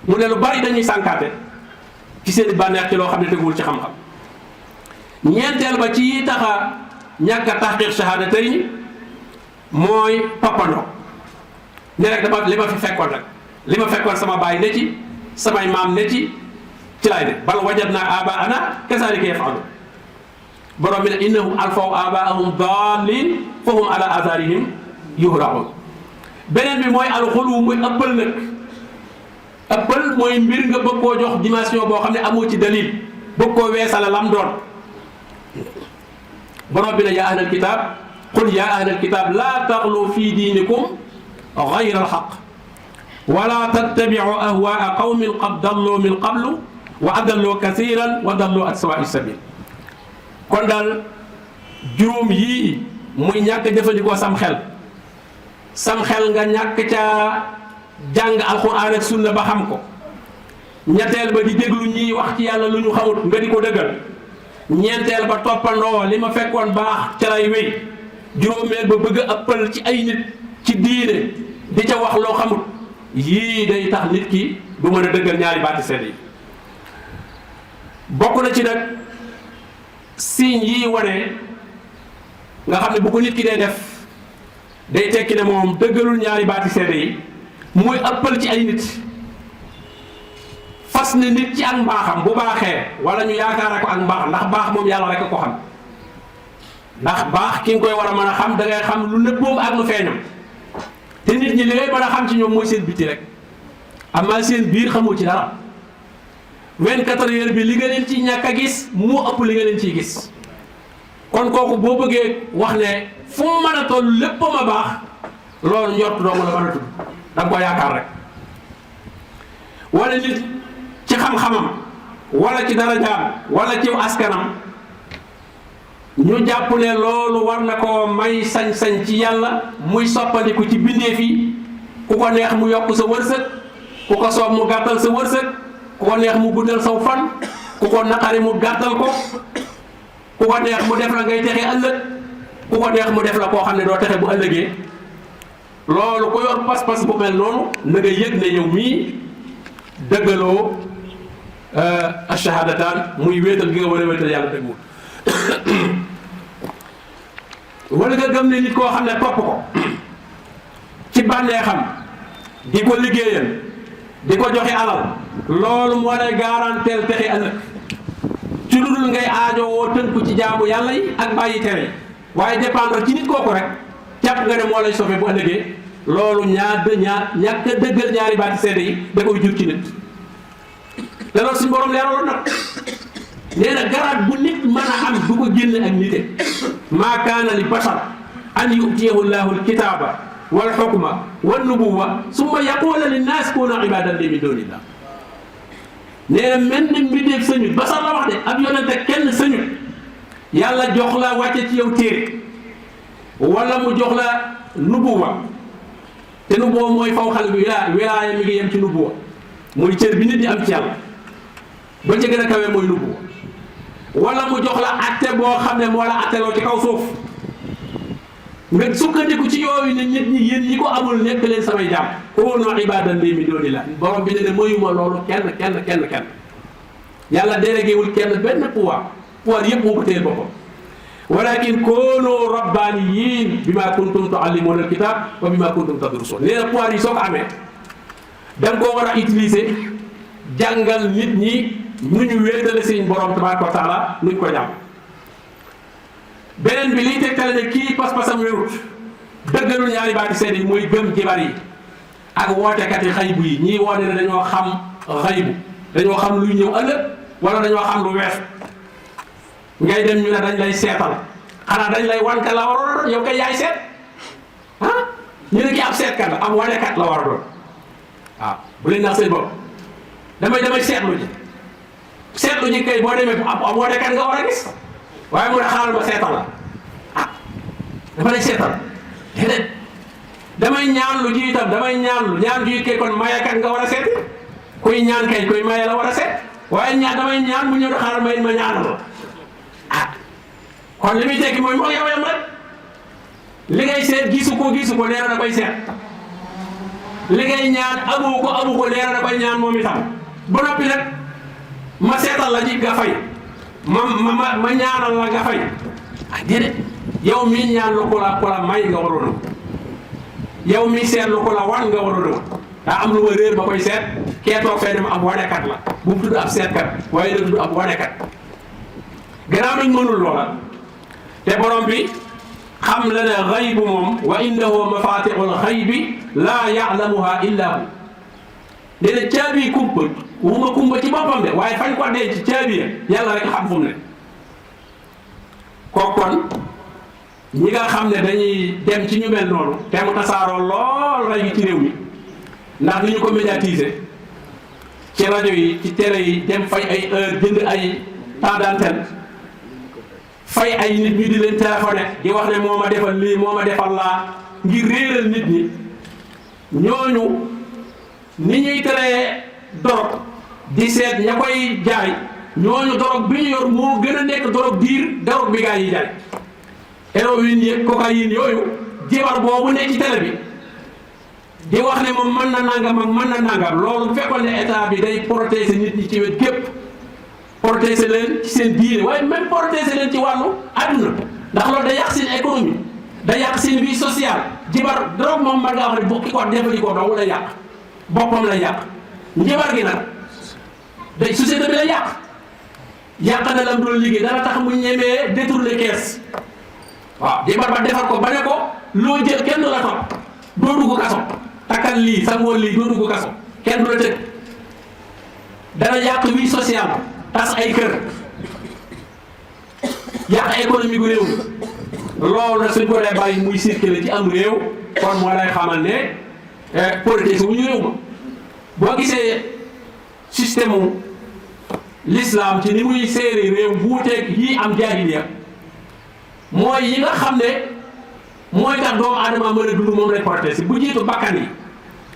mu ne lu bari dañuy sànkaate ci seen i bànneex ci loo xam ne teguwul ci xam-xam. ñeenteel ba ci yi taxa ñàkk a tahqiq shahaadatayn mooy toppandoo ne rek dama li ma fi fekkoon rek li ma fekkoon sama baay ne ci samay maam ne ci laay ne bal wajadnaa aabaa'anaa kazaalika yaf'aluun borom bi ne innahum alfaw aabaa'ahum daalliin fa hum alaa aasaarihim yuhra'uun. beneen bi mooy alxulu muy ëppal nag ëppal mooy mbir nga bëgg koo jox dimension boo xam ne amoo ci dalil bëgg koo weesala lam doon borom bi ne yaa ahlal kitaab qul yaa ahlal kitaab laa taxlu fi diinikum gayra alxaq wala tattabicu ahwaa qawmin qad dallu min qablu wa adallu kasiran wa dallu an sawaa'i sabil. kon daal juróom yii muy ñàkk jëfandikoo sam xel nga ñàkk ca jàng alxuraan ak sunna ba xam ko. ñetteel ba di déglu ñiy wax ci yàlla lu ñu xamut nga di ko dëggal. ñeenteel ba toppandoo li ma fekkoon baax ca lay wéy. juróomeel ba bëgg a ëppal ci ay nit ci diine di ca wax loo xamut yii day tax nit ki du mën a dëggal ñaari baati seede yi. bokk na ci nag signes yii wane nga xam ne bu ko nit ki dee def day tekki ne moom dëggalul ñaari baati seede yi muy ëppal ci ay nit fas ne nit ci ak mbaaxam bu baaxee wala ñu yaakaar ko ak mbaax ndax baax moom yàlla rek a ko xam ndax baax ki nga koy war a mën a xam da ngay xam lu nëbboom ak lu feeñam te nit ñi li ngay mën a xam ci ñoom mooy seen biti rek amaa seen biir xamoo ci dara 24 heures bi li nga leen ci ñàkk a gis moo ëpp li nga leen ciy gis kon kooku boo bëggee wax ne fu mu mën a toll lépp ma baax loolu njort doo mën a mën a tudd da nga ko yaakaar rek wala nit ci xam-xamam wala ci darajaam wala ci askanam ñu jàpp ne loolu war na koo may sañ-sañ ci yàlla muy soppandiku ci bindeef yi ku ko neex mu yokk sa wërsëg ku ko soob mu gàttal sa wërsëg ku ko neex mu guddal saw fan ku ko naqari mu gàttal ko ku ko neex mu def la ngay texe ëllëg ku ko neex mu def la koo xam ne doo texe bu ëllëgee loolu ku yor pas-pas bu mel noonu na nga yëg ne yow mii dëggaloo ashahadataan muy wéetal gi nga war a wéetal yàlla dëgg wala nga gëm ne nit koo xam ne topp ko ci bànneexam di ko liggéeyal di ko joxe alal loolu moo lay garanteel texe ëllëg ci lu dul ngay aajowoo tënku ci jaamu yàlla yi ak bàyyi tere yi waaye dépendre ci nit kooku rek jàpp nga ne moo lay sauvé bu ëllëgee loolu ñàkk a dëggal ñaari baati seede yi da koy jur ci nit te loolu suñu borom leeraloon nag nee na garaat bu nit mën a am du ko génn ak nite maa kaana li bashar an yutiyahu llahu alkitaaba wal hukma wan nubuwa summa yaqulu linnaas kunu ibadan li min dunillah nee na mel ni mbindeef sañut ba sax la wax de ab yonente kenn sañut yàlla jox la wàcce ci yow téere wala mu jox la nubuwa te nubuwa mooy faw xal bi wilaaya mi ngi yem ci nubuwa muy cër bi nit di am ci yàlla ba ca gën a kawe mooy nubuwa wala mu jox la atte boo xam ne moo la atteloo ci kaw suuf nga sukkandiku ci yooyu ne nit ñi yéen ñi ko amul nekk leen samay jaam kuunu ibadan li min dunillah borom bi ne ne mayuma loolu kenn yàlla délégué wul kenn benn pouvoir yëpp moo ko téye boppam walakin kuunu rabbaniyin bima kuntum tuallimuna alkitab wa bima kuntum tadrusun nee na pouvoir yi soo ko amee da nga koo war a utiliser jàngal nit ñi nu ñu wéetale seen borom tabaraka wa taala nuñ ko jàmm beneen bi liy tegtale ne kii pas-pasam wérut dëggalul ñaari baati seede yi mooy gëm jibar yi ak wootekat yi xaybu yi ñii woote ne dañoo xam xaybu dañoo xam luy ñëw ëllëg wala dañoo xam lu wees ngay dem ñu ne dañ lay seetal xanaa dañ lay wanka la waroon a doon yow kay yaay seet ah ñu ne kii ab seetkat la am wanekat la war a doon waaw bu leen nax seen bopp damay seetlu ji kay boo demee ab wanekat nga war a gis waaye mu ne xaaral ma seetal la ah dafa lay seetal déedéet damay ñaan lu ji itam ñaan ji kay kon mayekat nga war a seeti kuy ñaan kay kuy maye la war a seet waaye damay ñaan mu ñëw di xaaral ma ñaanal la ah kon li muy tekki mooy moo yow yam rek li ngay seet gisu ko nee na da koy seet li ngay ñaan amu ko nee na da koy ñaan moom itam ba noppi nag ma seetal la ji nga fay ma ñaanal la nga fay ah déedéet yow mi ñaan lu ko la may nga waroon yow mi seet lu ko la wan nga waroon daa am lu ma réer ba koy seet kee toog fee dama ab wanekat la bu mu tudd ab seetkat waaye da tudd ab wanekat gannaaw nañ mënul loola te borom bi xam la ne xaybu moom wa indahu mafatixul xaybi laa yalamuha illa hu nee na caabi kumpa wuma kumpa ci boppam de waaye fañ ko denc caabi ya yàlla rek xam fu mu ne kooku kon ñi nga xam ne dañuy dem ci ñu mel noonu te mu tasaaroo lool ray gi ci réew mi ndax ni ñu ko médiatiser ci rajo yi ci télé yi dem fay ay heure jënd ay temps d'antenne fay ay nit ñu di leen téléphoné di wax ne moo ma defal lii moo ma defal laa ngir réeral nit ñi ñooñu ni ñuy teree dorog di seet ña koy jaay ñooñu dorog bi ñu yor moo gën a nekk dorog diir dorog bi gaa yi jaay héroïne yi cocaïne yooyu jibar boobu nekk ci télé bi di wax ne moom mën na nangam ak mën na nangam loolu bu fekkoon ne état bi day protéger nit ñi ci wet gépp protéger leen ci seen diine waaye même protéger leen ci wàllu àdduna ndax loolu day yàq seen économie day yàq seen vie sociale jibar drogue moom mën ngaa wax ne bu ki ko jëfandikoo dong lay yàq boppam lay yàq njibar gi nag day société bi lay yàq na lam doon liggéey dana tax mu ñemee détourner kees waaw jibar ba defar ko ba ne ko loo jël kenn du la topp doo dugg kaso takkal lii sangoon lii doo dugg kaso kenn du la tëj dana yàq vie sociale tas ay kër yàq économie gu réew mi loolu nag suñ ko dee bàyyi muy circuler ci am réew kon moo lay xamal ne politique wu ñu réew ma boo gisee système u l'islam ci ni muy séeri réew wuuteeg yi am jaahiliya mooy yi nga xam ne mooy tax doomu aadama mën a dund moom lay protéger bu jiitu bakkan yi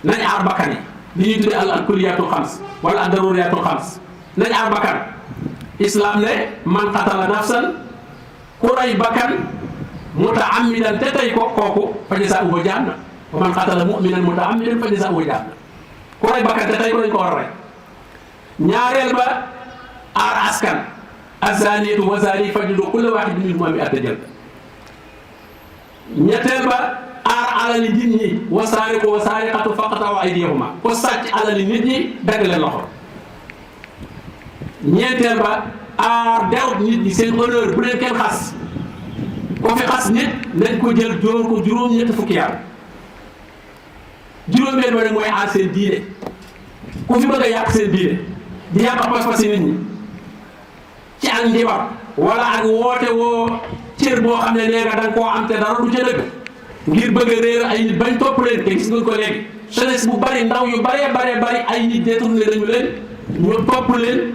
nañ aar bakkan yi li ñuy tuddee al kulliyatul xams wala al daruriyatul xams nañ aar bakkan islam ne man qatala nafsan ku rey bakkan mutaammidan te tey ko kooku fa jazaa'uhu jahannam wa man qatala mu'minan mutaammidan fa jazaa'uhu jahannam ku rey bakkan te tey ko dañ ko war a rey ñaareel ba aar askan azaniyatu wa zani fajlidu kulla waahidin minhumaa mi'ata jalda ñetteel ba aar alali nit ñi wa saariqu wa saariqatu faqta'u aydiyahumaa ko sàcc alali nit ñi dagg leen loxo ñeenteel ba aar deru nit ñi seen honneur bu leen kenn xas ko fi xas nit nañ ko jël jóor ko juróom-ñetti fukki yar juróomeel ba nag mooy aar seen diine ku fi bëgg a yàq seen diine di yàq pas-pas nit ñi ci ak njibar wala ak woote woo cër boo xam ne nee nga da nga koo am te dara du ca dëgg ngir bëgg a réer ay nit bañ topp leen te gis nga ko léegi jeunesse bu bari ndaw yu bari ay nit détourné nañu leen ñu topp leen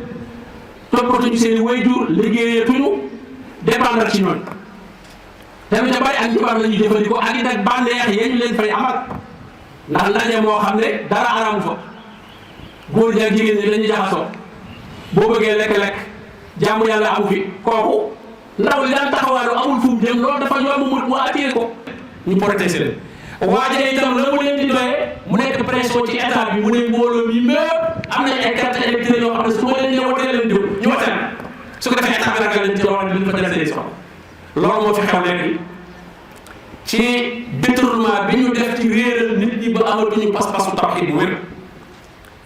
toppatuñu seen i waajur liggéeyatuñu dépendre ci ñoom tamit bari ak njabar la ñuy jëfandikoo ak it ak bànneex yee ñu leen fay amal ndax ndaje moo xam ne dara aramu fa góor ñi ak jigéen ñi dañuy jaxasoo boo bëggee lekk-lekk jaamu yàlla amu fi kooku ndaw li daan taxawaalu amul fu mu jëm loolu dafa yomb mu attiré ko ñu protéger leen waaye itam la mu leen di doyee mu nekk pression ci état bi mu ne mbooloo mi mépp am nañ ay carte électorale yoo xam ne su ma leen ñëw watee leen diw ñu watee su ko defee état bi nag lañ ci loolu dañ fa jël seen soxla loolu moo fi xew léegi ci détournement bi ñu def ci réeral nit ñi ba amatuñu pas-pasu tawhid bu wér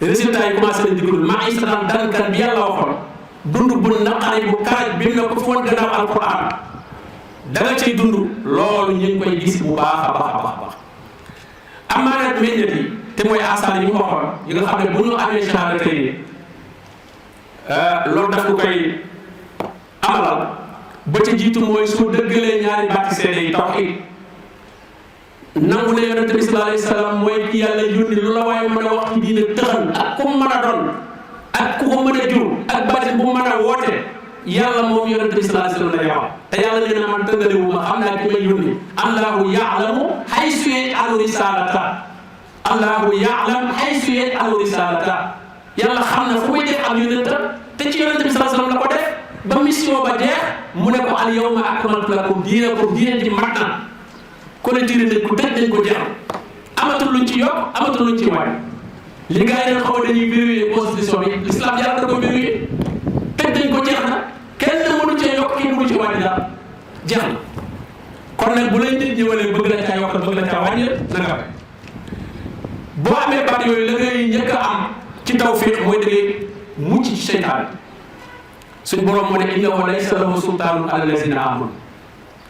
résultat yi commencé nañ digul maa isatan dankan bi yàlla waxoon dund bu naqari bu karaj bi mu ne ko fi woon gannaaw alquran da nga cay dund loolu ñu ngi koy gis bu baax a baax amaa nag meññet yi te mooy asaan yi ñu waxoon yi nga xam ne bu ñu amee changé tey loolu daf ko koy amalal ba ca jiitu mooy soo dëggalee ñaari baati seede yi tawhid nangu ne yonente bi sallallahu alayhi wa sallam mooy ki yàlla yónni lu la waaye mën a wax ci diine tëxal ak ku mën a doon ak ku ko mën a jur ak batin bu mën a woote yàlla moom yonente bi sallallahu alayhi wa sallam la yowal te yàlla nee na man tëngalewu ma xam naa ki may yónni allahu yaalamu haysu yaj'alu risalata allahu yaalam haysu yaj'alu risalata yàlla xam na fu muy def ak yonente te ci yonente bi sallallahu alayhi wa sallam la ko def ba mission ba jeex mu ne ko al yawma akmaltu lakum diinakum diine ji mat na collecté nañ ko tëj nañ ko jeex amatul luñ ci yokk amatul luñ ci wàññi li gars yi dañ xaw dañuy vérifier constitution bi l'islam yàlla da ko vérifier tëj nañ ko jeex na kenn mënu cee yokk kenn mënu ci wàññi daal jeex na kon nag bu lay nit ñëwalee bëgg la caa yokk bëgg la caa wàññi na nga bay boo amee baat yooyu la ngay njëkk a am ci tawfiq mooy da ngay mucc ci seytaan suñ borom moo ne innahu laysa lahu sultaanun ala lazina amanu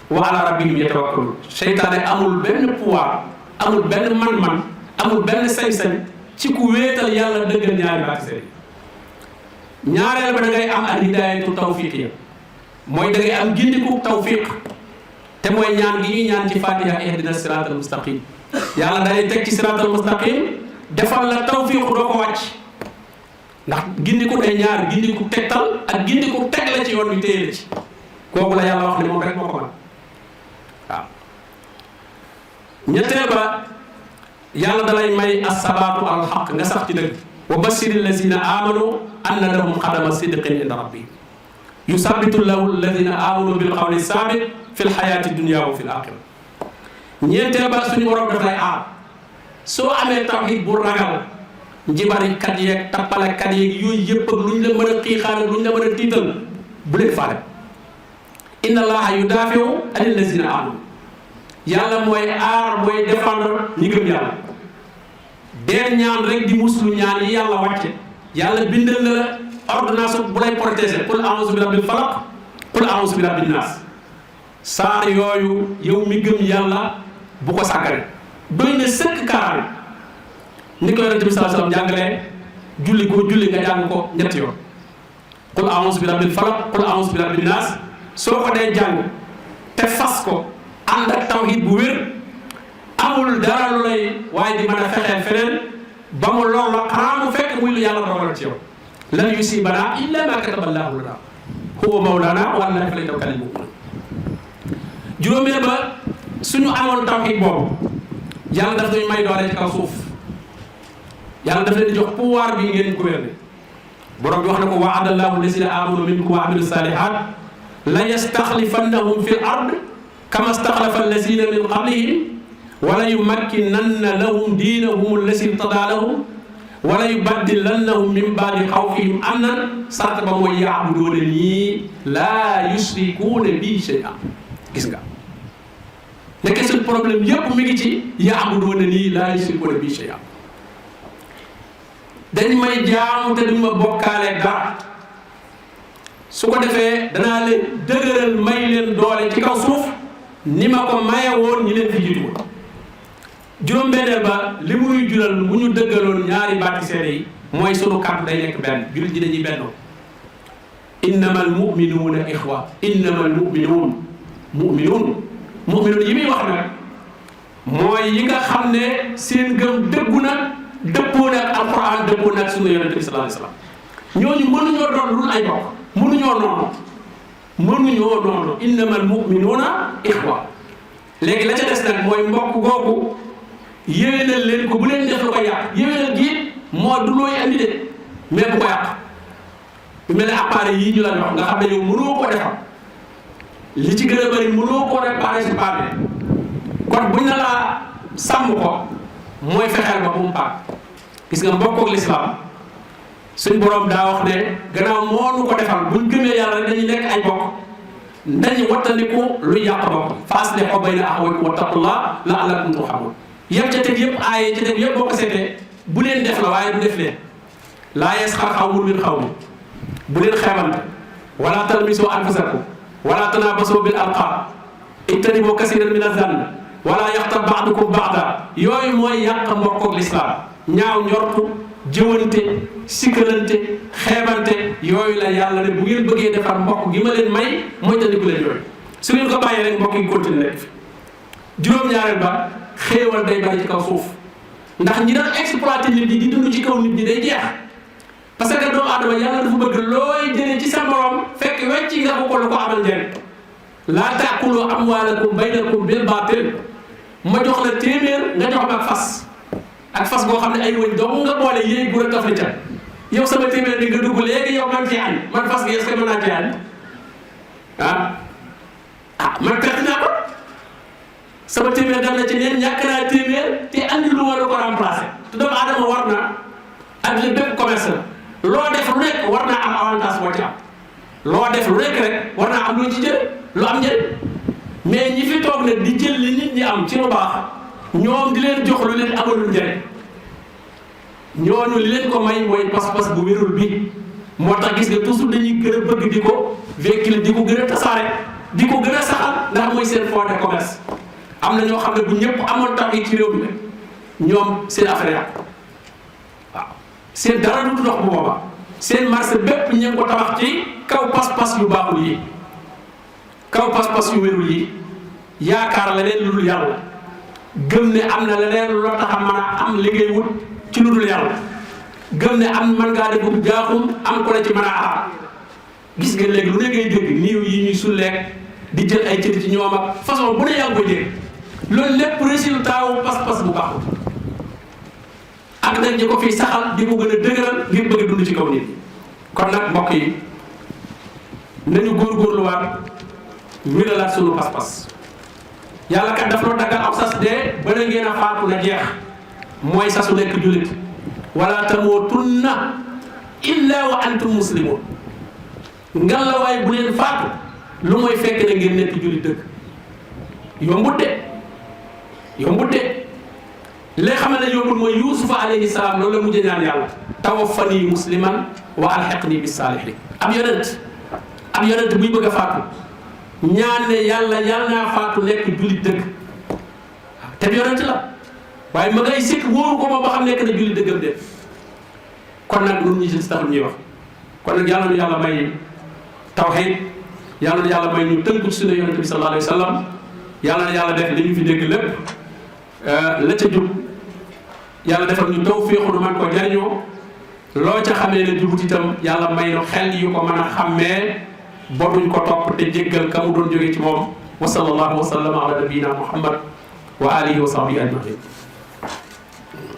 wa ala rabbihim yatawakkalun seytaane amul benn pouvoir amul benn man-man amul benn sañ-sañ ci ku wéetal yàlla dëggal ñaari baati seede ñaareel ba da ngay am al hidayatu tawfiqiya mooy da ngay am gindiku tawfiq te mooy ñaan gi ñuy ñaan ci fatiha ihdina siratal mustaqim yàlla day teg ci siratal mustaqim defal la tawfiq doo ko wàcc ndax gindiku day ñaar gindiku tegtal ak gindiku teg la ci yoon bi téye la ci kooku la yàlla wax ne moom rek moo ko mën waaw ñetteel ba yàlla dalay may assabaatu al xaq nga sax ci dëgg wa bashiri allazina amanu anna lahum qadama sidqin inda rabbihim yusabbitu llahu allazina amanu bil qawli sabit fi l xayaati dunia wa fi l axira ñeenteel ba suñu borom daf lay aar soo amee tawhid bu ragal njibarikat yeeg tappalekat yeeg yooyu yëpp ak luñ la mën a xiixaane luñ la mën a tiital bu leen faale inna allaha yudafiu anil lazina amanu yàlla mooy aar mooy défendre ñi gëm yàlla deel ñaan rek di muslu ñaan yi yàlla wàcce yàlla bindal na la ordonnance bu lay protéger qul a'udhu bi rabbil falaq qul a'udhu bi rabbin nas saar yooyu yow mi gëm yàlla bu ko sàggare doy na sëkk kaaraane ni ko yonente bi sallallahu alayhi wasallam jàngalee julli ko julli nga jàng ko ñetti yoon qul a'udhu bi rabbil falaq qul a'udhu bi rabbin nas soo ko dee jàng te fas ko ànd ak tawhid bu wér amul dara lu lay waaye di mën a fexeel feneen ba mu lor la xanaa mu fekk muy lu yàlla dogal ci yow lan yusibana illa ma kataba Allahu lana huwa mawlana wa ala Allahi falyatawakkalil mu'minun juróomeel ba suñu amoon tawhid boobu yàlla daf ñuy may doole ci kaw suuf yàlla daf leen di jox pouvoir bi ngeen gouverner borom bi wax na ko wa'ada Allahu allazina amanu minkum wa amilu salihat la yastaxlifannahum fi l ard kama staxlafa allazina min qablihim wala yumakkinanna lahum diinahum allazi irtadaa lahum wala yubaddilannahum min baadi xawfihim amnan sart ba mooy yaabuduuna nii laa yusrikuuna bii shay'an gis nga nekk suñ problème yépp mi ngi ci yaabuduuna nii laa yusrikuuna bii shay'an dañ may jaamu te duñ ma bokkaale dara su ko defee danaa leen dëgëral may leen doole ci kaw suuf ni ma ko maye woon ñi leen fi jiitu woon juróom-benneel ba li muy jural bu ñu dëggaloon ñaari baati seede yi mooy sunu kàddu day nekk benn jullit ji dañuy bennoo innamal mu'minuuna ixwa innamal mu'minuun yi muy wax nag mooy yi nga xam ne seen gëm dëggu na dëppoo na ak alquran dëppoo na ak sunna yonente bi sallallahu alayhi wasallam ñooñu mënuñoo doon lu ay bokk mënuñoo noonu innamal mu'minuuna ixwa léegi la ca des nag mooy mbokk googu yéwénal leen ko bu leen def lu ko yàq yéwénal gi moo du looy andi de mais bu ko yàq bu mel ne appareil yii ñu la wax nga xam ne yow mënoo ko defar li ci gën a bëri mënoo ko réparer si paane kon buñ na laa sàmm ko mooy fexeel ba bu mu paak gis nga mbokkook lislaam suñ borom daa wax ne gannaaw moo nu ko defal buñ gëmee yàlla rek dañuy nekk ay bokk dañu wattandiku luy yàq bokk fa aslihu bayna axawaykum wattaqullah la'allakum turhamun yëpp ca teg yëpp aaye ca teg yëpp boo ko seetee bu leen def la waaye du def leen laa yasxar qawmun min qawmin bu leen xeebante wala talmisu anfusakum wala tanabasu bil alqab ijtanibu kasiran min azann wala yaxtab ba'dukum ba'da yooyu mooy yàq mbokkook lislaam ñaaw njortu jëwante sikkalante xeebante yooyu la yàlla ne bu ngeen bëggee defar mbokk gi ma leen may mooy tandiku leen yooyu su ngeen ko bàyyee rek mbokk yi continué nekk fi juróom-ñaareel ba xéewal day bari ci kaw suuf ndax ñi doon exploité nit ñi di dund ci kaw nit ñi day jeex parce que doomu aadama yàlla dafa bëgg looy jëlee ci sa morom fekk wecci nga ko lu ko amal njëriñ laa taakulu amwaalakum baynakum bil baatil ma jox la téeméer nga jox ma ak fas goo xam ne ay wëñ dong nga boole yéeg bu la taf li ca yow sama téeméer bi nga dugg léegi yow man ci añ man fas gi est-ce que mën naa ci añ man perte naa ko sama téeméer dem na ci neen ñàkk naa téeméer te andi lu war a ko remplacer te doomu aadama war na ak li bépp commerce la loo def lu nekk war naa am avantage boo ci am loo def lu nekk rek war naa am lu ci jël lu am njëriñ mais ñi fi toog nag di jël li nit ñi am ci lu baax ñoom di leen jox lu leen amalul njëriñ ñooñu li leen ko may mooy pas-pas bu wérul bi moo tax gis nga toujours dañuy gën a bëgg di ko véhiculer di ko gën a tasaare di ko gën a saxal ndax mooy seen fond de commerce am na ñoo xam ne bu ñëpp amoon tax ci réew mi ñoom seen affaire yàqu waaw seen dara du dox bu boobaa seen marché bépp ñu ko tabax ci kaw pas-pas yu baaxul yi kaw pas-pas yu wérul yi yaakaar leneen lu dul yàlla gëm ne am na leneen loo tax a mën a am li ngay wut ci lu dul yàlla gëm ne am mën ngaa def bu jaaxum am ko la ci mën a aar gis nga léegi lu ne ngay dégg niiw yi ñuy sulleek di jël ay cëri ci ñoom ak façon bu ne yaa ngi koy dégg loolu lépp résultat wu pas-pas bu baaxul ak nag ñi ko fiy saxal di ko gën a dëgëral ngir bëgg a dund ci kaw nit kon nag mbokk yi nañu góorgóorluwaat wéralaat sunu pas-pas yàlla kat daf noo daggal ab sas dee ba na ngeen a faatu na jeex mooy sasu nekk jullit wala tamuutunna illa wa antum muslimun ngal la waaye bu leen faatu lu mooy fekk na ngeen nekk jullit dëgg yombut de li xam ne yombul mooy yuusufa alayhi salaam loolu la mujj ñaan yàlla tawaffani musliman wa alhiqni bis saalihin ab yonent buy bëgg a faatu ñaan ne yàlla naa faatu nekk jullit dëgg te yonent la waaye ma ngay sikk wóoru ko moom ba xam nekk na jullit dëggam de kon nag ñun ñi si taxul ñuy wax kon nag yàlla nu yàlla may tawxiid yàlla na yàlla may ñu tënku ci sunna yonent bi sallallahu alayhi wa sallam yàlla na yàlla def li ñu fi dégg lépp la ca jub yàlla defal ñu tawfiixu nu man ko jariñoo loo ca xamee ne jubut itam yàlla may nu xel yu ko mën a xàmmee ba duñ ko topp te jéggal ka mu doon jóge ci moom wa sallallahu wa sallama ala nabiyina muhammad wa alihi wa sahbihi ajmain